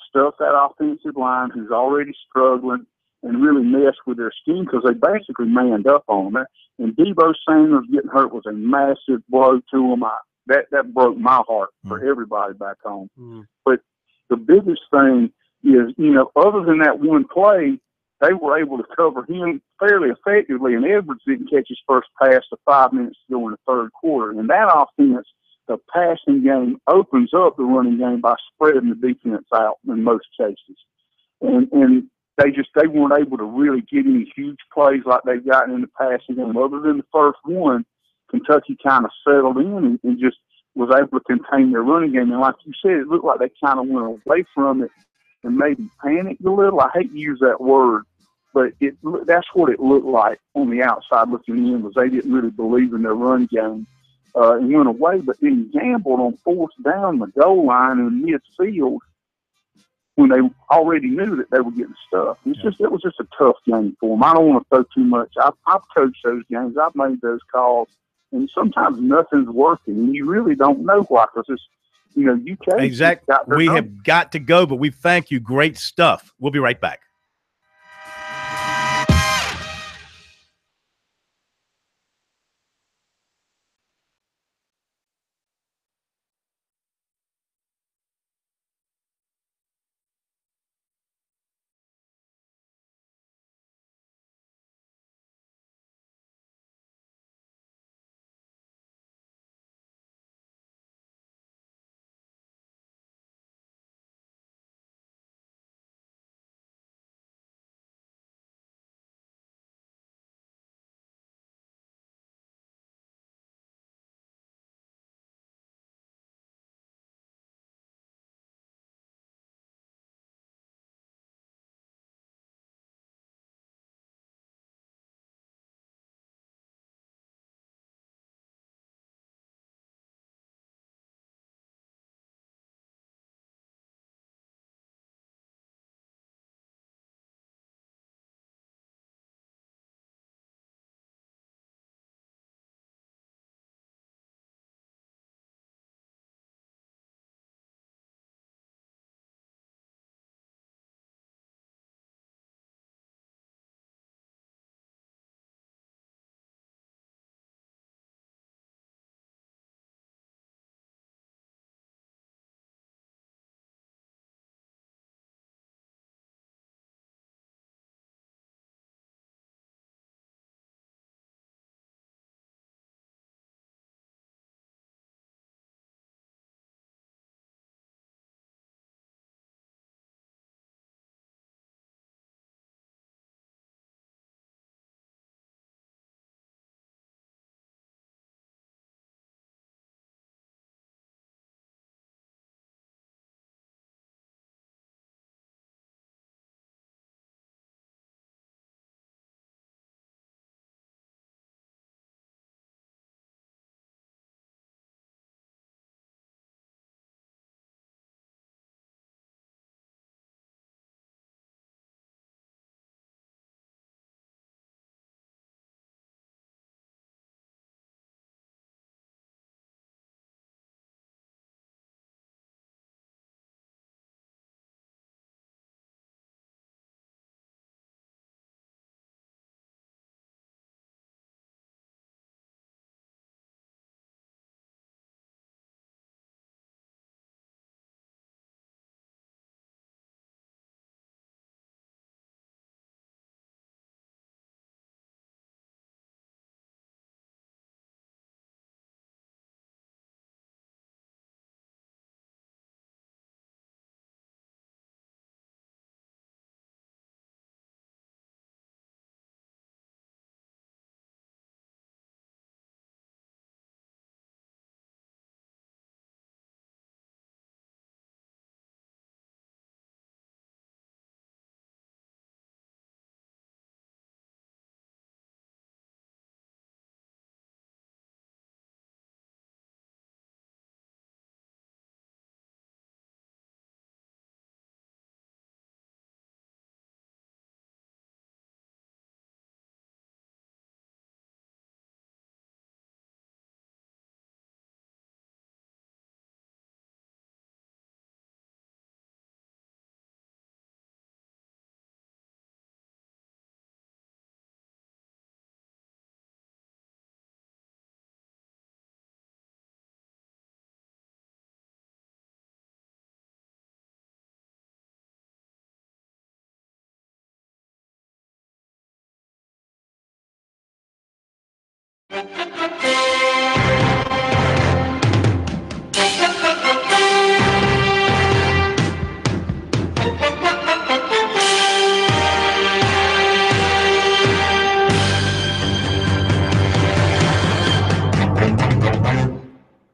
stuff that offensive line who's already struggling, and really mess with their scheme because they basically manned up on them. And Debo Samuels getting hurt was a massive blow to them. That broke my heart for everybody back home. But the biggest thing is, other than that one play, they were able to cover him fairly effectively, and Edwards didn't catch his first pass to 5 minutes to go in the third quarter. And that offense, the passing game, opens up the running game by spreading the defense out in most cases. And they weren't able to really get any huge plays like they've gotten in the passing game. Other than the first one, Kentucky kind of settled in and just was able to contain their running game. And like you said, it looked like they kind of went away from it and maybe panicked a little. I hate to use that word, but that's what it looked like on the outside looking in, was they didn't really believe in their run game and went away, but then gambled on 4th down the goal line in midfield when they already knew that they were getting stuff. It was just a tough game for them. I don't want to throw too much. I've coached those games. I've made those calls, and sometimes nothing's working, and you really don't know why, because it's, UK. Exactly. We have got to go, but we thank you. Great stuff. We'll be right back.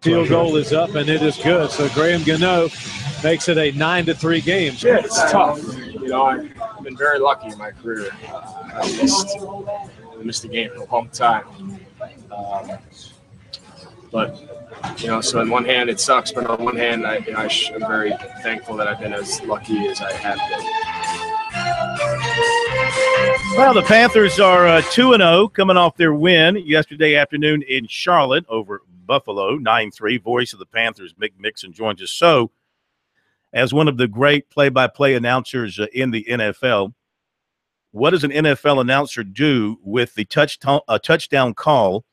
Field goal is up, and it is good. So Graham Gano makes it a 9-3 game. Yeah, it's tough. You know, I've been very lucky in my career. I missed the game for a long time. But, you know, so on one hand it sucks, but on one hand I'm very thankful that I've been as lucky as I have been. Well, the Panthers are 2-0 coming off their win yesterday afternoon in Charlotte over Buffalo, 9-3. Voice of the Panthers, Mick Mixon, joins us. So, as one of the great play-by-play announcers in the NFL, what does an NFL announcer do with the touchdown call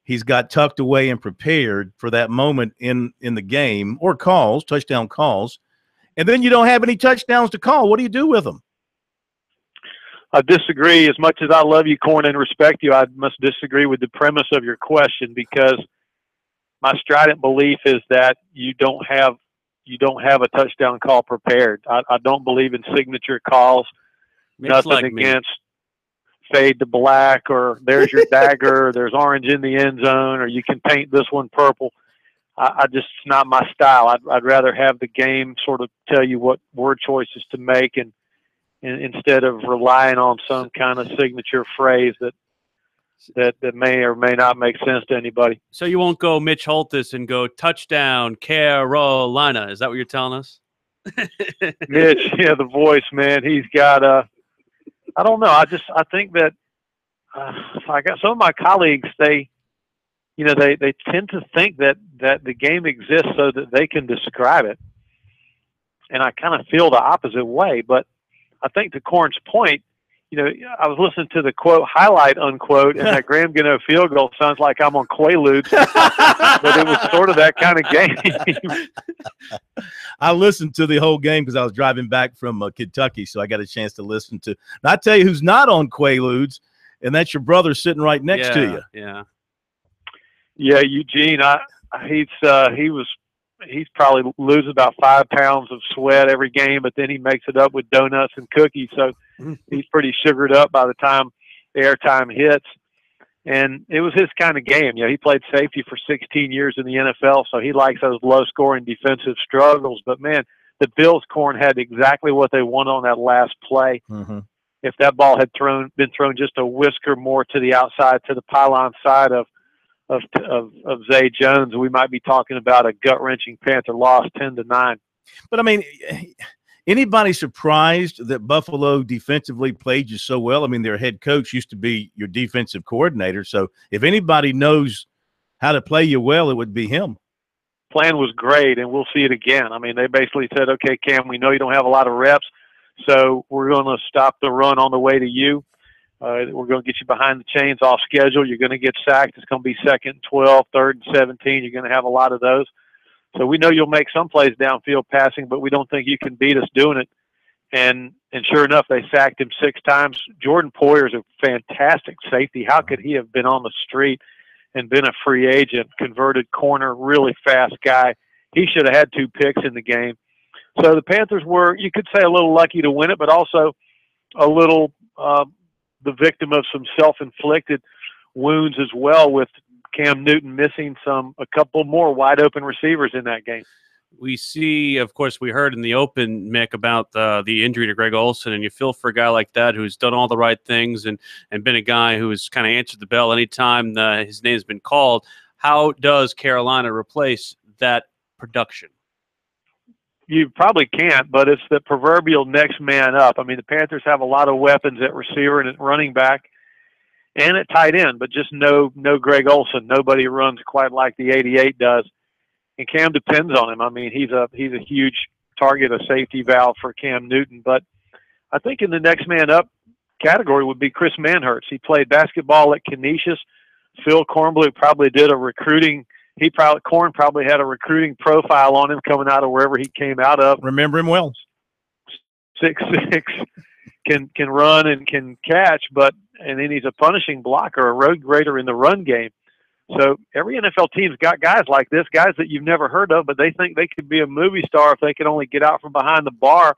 he's got tucked away and prepared for that moment in the game, or touchdown calls, and then you don't have any touchdowns to call? What do you do with them? I disagree. As much as I love you, Corn, and respect you, I must disagree with the premise of your question, because my strident belief is that you don't have a touchdown call prepared. I don't believe in signature calls. Nothing against fade to black, or there's your dagger, or there's orange in the end zone, or you can paint this one purple. I just, it's not my style. I'd rather have the game sort of tell you what word choices to make, and instead of relying on some kind of signature phrase that may or may not make sense to anybody. So you won't go Mitch Holthus and go touchdown Carolina. Is that what you're telling us? Mitch, yeah, the voice, man. He's got I don't know. I think that I got some of my colleagues, they tend to think that the game exists so that they can describe it. And I kind of feel the opposite way. But I think to Corn's point, I was listening to the quote, highlight, unquote, and that Graham Gano field goal sounds like I'm on Quaaludes, but it was sort of that kind of game. I listened to the whole game because I was driving back from Kentucky, so I got a chance to listen to. And I tell you who's not on Quaaludes, and that's your brother sitting right next to you. Yeah. Yeah, Eugene. He's probably losing about 5 pounds of sweat every game, but then he makes it up with donuts and cookies. So he's pretty sugared up by the time the airtime hits. And it was his kind of game. He played safety for 16 years in the NFL, so he likes those low-scoring defensive struggles. But, man, the Bills, Corn, had exactly what they wanted on that last play. Mm-hmm. If that ball had been thrown just a whisker more to the outside, to the pylon side of Zay Jones, we might be talking about a gut-wrenching Panther loss, 10-9. But I mean, anybody surprised that Buffalo defensively played you so well? I mean, their head coach used to be your defensive coordinator, so if anybody knows how to play you well, it would be him. Plan was great, and we'll see it again. I mean, they basically said, okay, Cam, we know you don't have a lot of reps, so we're going to stop the run on the way to you. We're going to get you behind the chains off schedule. You're going to get sacked. It's going to be 2nd and 12, 3rd and 17. You're going to have a lot of those. So we know you'll make some plays downfield passing, but we don't think you can beat us doing it. And sure enough, they sacked him 6 times. Jordan Poyer's a fantastic safety. How could he have been on the street and been a free agent, converted corner, really fast guy? He should have had 2 picks in the game. So the Panthers were, you could say, a little lucky to win it, but also a little the victim of some self-inflicted wounds as well, with Cam Newton missing a couple more wide-open receivers in that game. We see, of course, we heard in the open, Mick, about the injury to Greg Olsen, and you feel for a guy like that who's done all the right things and been a guy who has kind of answered the bell anytime his name's been called. How does Carolina replace that production? You probably can't, but it's the proverbial next man up. I mean, the Panthers have a lot of weapons at receiver and at running back and at tight end, but just no Greg Olsen. Nobody runs quite like the 88 does. And Cam depends on him. I mean, he's a huge target, a safety valve for Cam Newton. But I think in the next man up category would be Chris Manhertz. He played basketball at Canisius. Phil Kornblut probably did a recruiting. Corn probably had a recruiting profile on him coming out of wherever he came out of. Remember him well. 6'6", can run and can catch, and then he's a punishing blocker, a road grader in the run game. So every NFL team's got guys like this, guys that you've never heard of, but they think they could be a movie star if they could only get out from behind the bar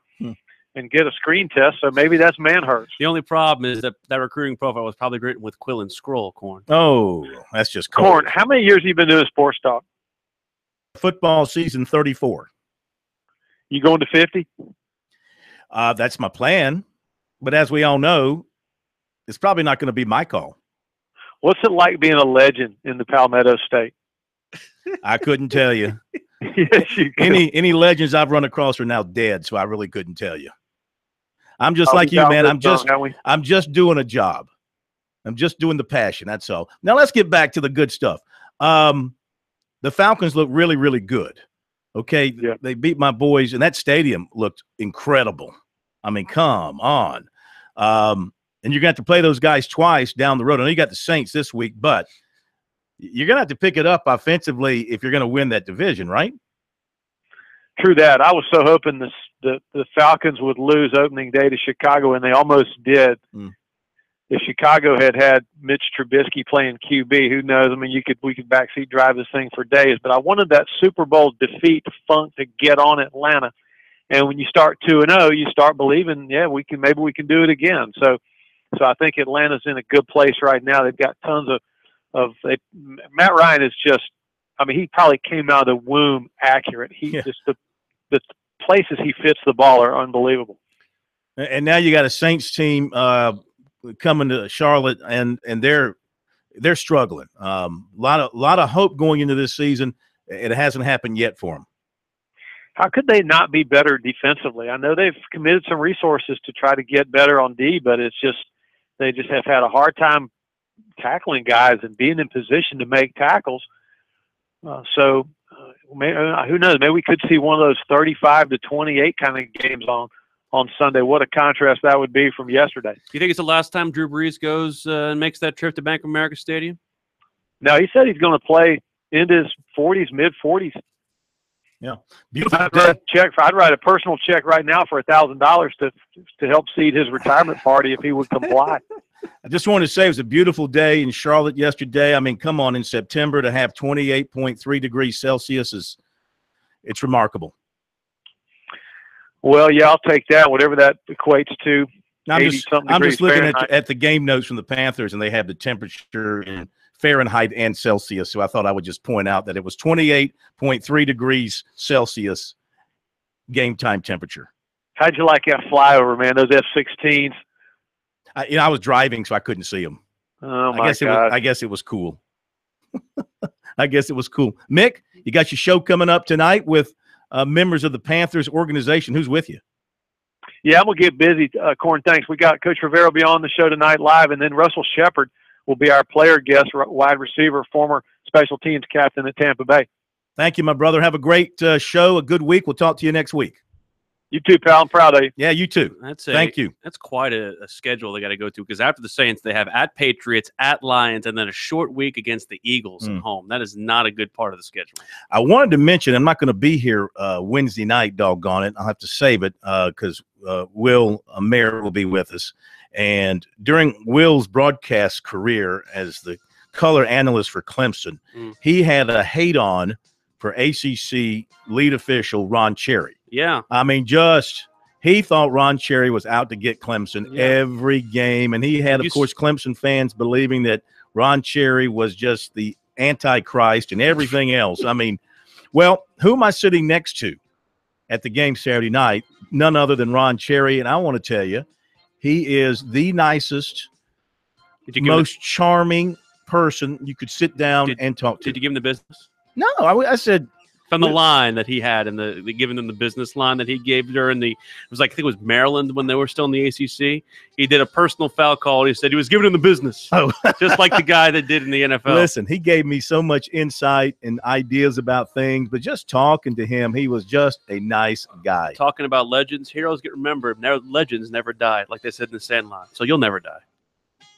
and get a screen test. So maybe that's Manhertz. The only problem is that recruiting profile was probably written with quill and scroll, Corn. Oh, that's just cold. Corn, how many years have you been doing sports talk? football season 34. You going to 50? That's my plan. But as we all know, it's probably not going to be my call. What's it like being a legend in the Palmetto State? I couldn't tell you. Yes, you could. Any legends I've run across are now dead, so I really couldn't tell you. I'm just like you, man. I'm just doing a job. I'm just doing the passion. That's all. Now let's get back to the good stuff. The Falcons look really, really good. Okay, yeah. They beat my boys, and that stadium looked incredible. I mean, come on. And you're going to have to play those guys twice down the road. I know you got the Saints this week, but you're going to have to pick it up offensively if you're going to win that division, right? True that. I was so hoping the Falcons would lose opening day to Chicago, and they almost did. If Chicago had Mitch Trubisky playing QB, who knows? I mean, we could backseat drive this thing for days. But I wanted that Super Bowl defeat funk to get on Atlanta. And when you start 2-0, you start believing, yeah, maybe we can do it again. So I think Atlanta's in a good place right now. They've got tons of Matt Ryan is just, I mean, he probably came out of the womb accurate. Just the places he fits the ball are unbelievable. And now you got a Saints team coming to Charlotte, and they're struggling. Lot of hope going into this season. It hasn't happened yet for them. How could they not be better defensively? I know they've committed some resources to try to get better on D, but they just have had a hard time tackling guys and being in position to make tackles. Who knows? Maybe we could see one of those 35-28 kind of games on Sunday. What a contrast that would be from yesterday. Do you think it's the last time Drew Brees goes and makes that trip to Bank of America Stadium? No, he said he's going to play into his 40s, mid-40s. Yeah, beautiful. I'd write a personal check right now for $1,000 to help seed his retirement party if he would comply. I just wanted to say it was a beautiful day in Charlotte yesterday. I mean, come on, in September to have 28.3 degrees Celsius it's remarkable. Well, yeah, I'll take that, whatever that equates to. I'm just looking at the game notes from the Panthers, and they have the temperature in Fahrenheit and Celsius. So I thought I would just point out that it was 28.3 degrees Celsius game time temperature. How'd you like that flyover, man? Those F-16s. I was driving, so I couldn't see them. Oh my God! I guess it was cool. I guess it was cool. Mick, you got your show coming up tonight with members of the Panthers organization. Who's with you? Yeah, I'm gonna get busy. Corn, thanks. We got Coach Rivera will be on the show tonight live, and then Russell Shepard will be our player guest, wide receiver, former special teams captain at Tampa Bay. Thank you, my brother. Have a great show, a good week. We'll talk to you next week. You too, pal. I'm proud of you. Yeah, you too. Thank you. That's quite a schedule they got to go to, because after the Saints, they have at Patriots, at Lions, and then a short week against the Eagles at home. That is not a good part of the schedule. I wanted to mention, I'm not going to be here Wednesday night, doggone it. I'll have to save it because Will Mayer will be with us. And during Will's broadcast career as the color analyst for Clemson, he had a hate-on for ACC lead official Ron Cherry. Yeah. I mean, he thought Ron Cherry was out to get Clemson every game. And he had, of course, Clemson fans believing that Ron Cherry was just the Antichrist and everything else. I mean, well, who am I sitting next to at the game Saturday night? None other than Ron Cherry. And I want to tell you, he is the nicest, most charming person you could sit down and talk to. Did you give him the business? No, I said – from the line that he had and the giving them the business line that he gave during the, it was like, I think it was Maryland when they were still in the ACC. He did a personal foul call. He said he was giving him the business. Oh. Just like the guy that did in the NFL. Listen, he gave me so much insight and ideas about things, but just talking to him, he was just a nice guy. Talking about legends, heroes get remembered. Legends never die, like they said in the Sandlot. So you'll never die.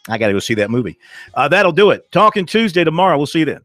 I got to go see that movie. That'll do it. Talking Tuesday tomorrow. We'll see you then.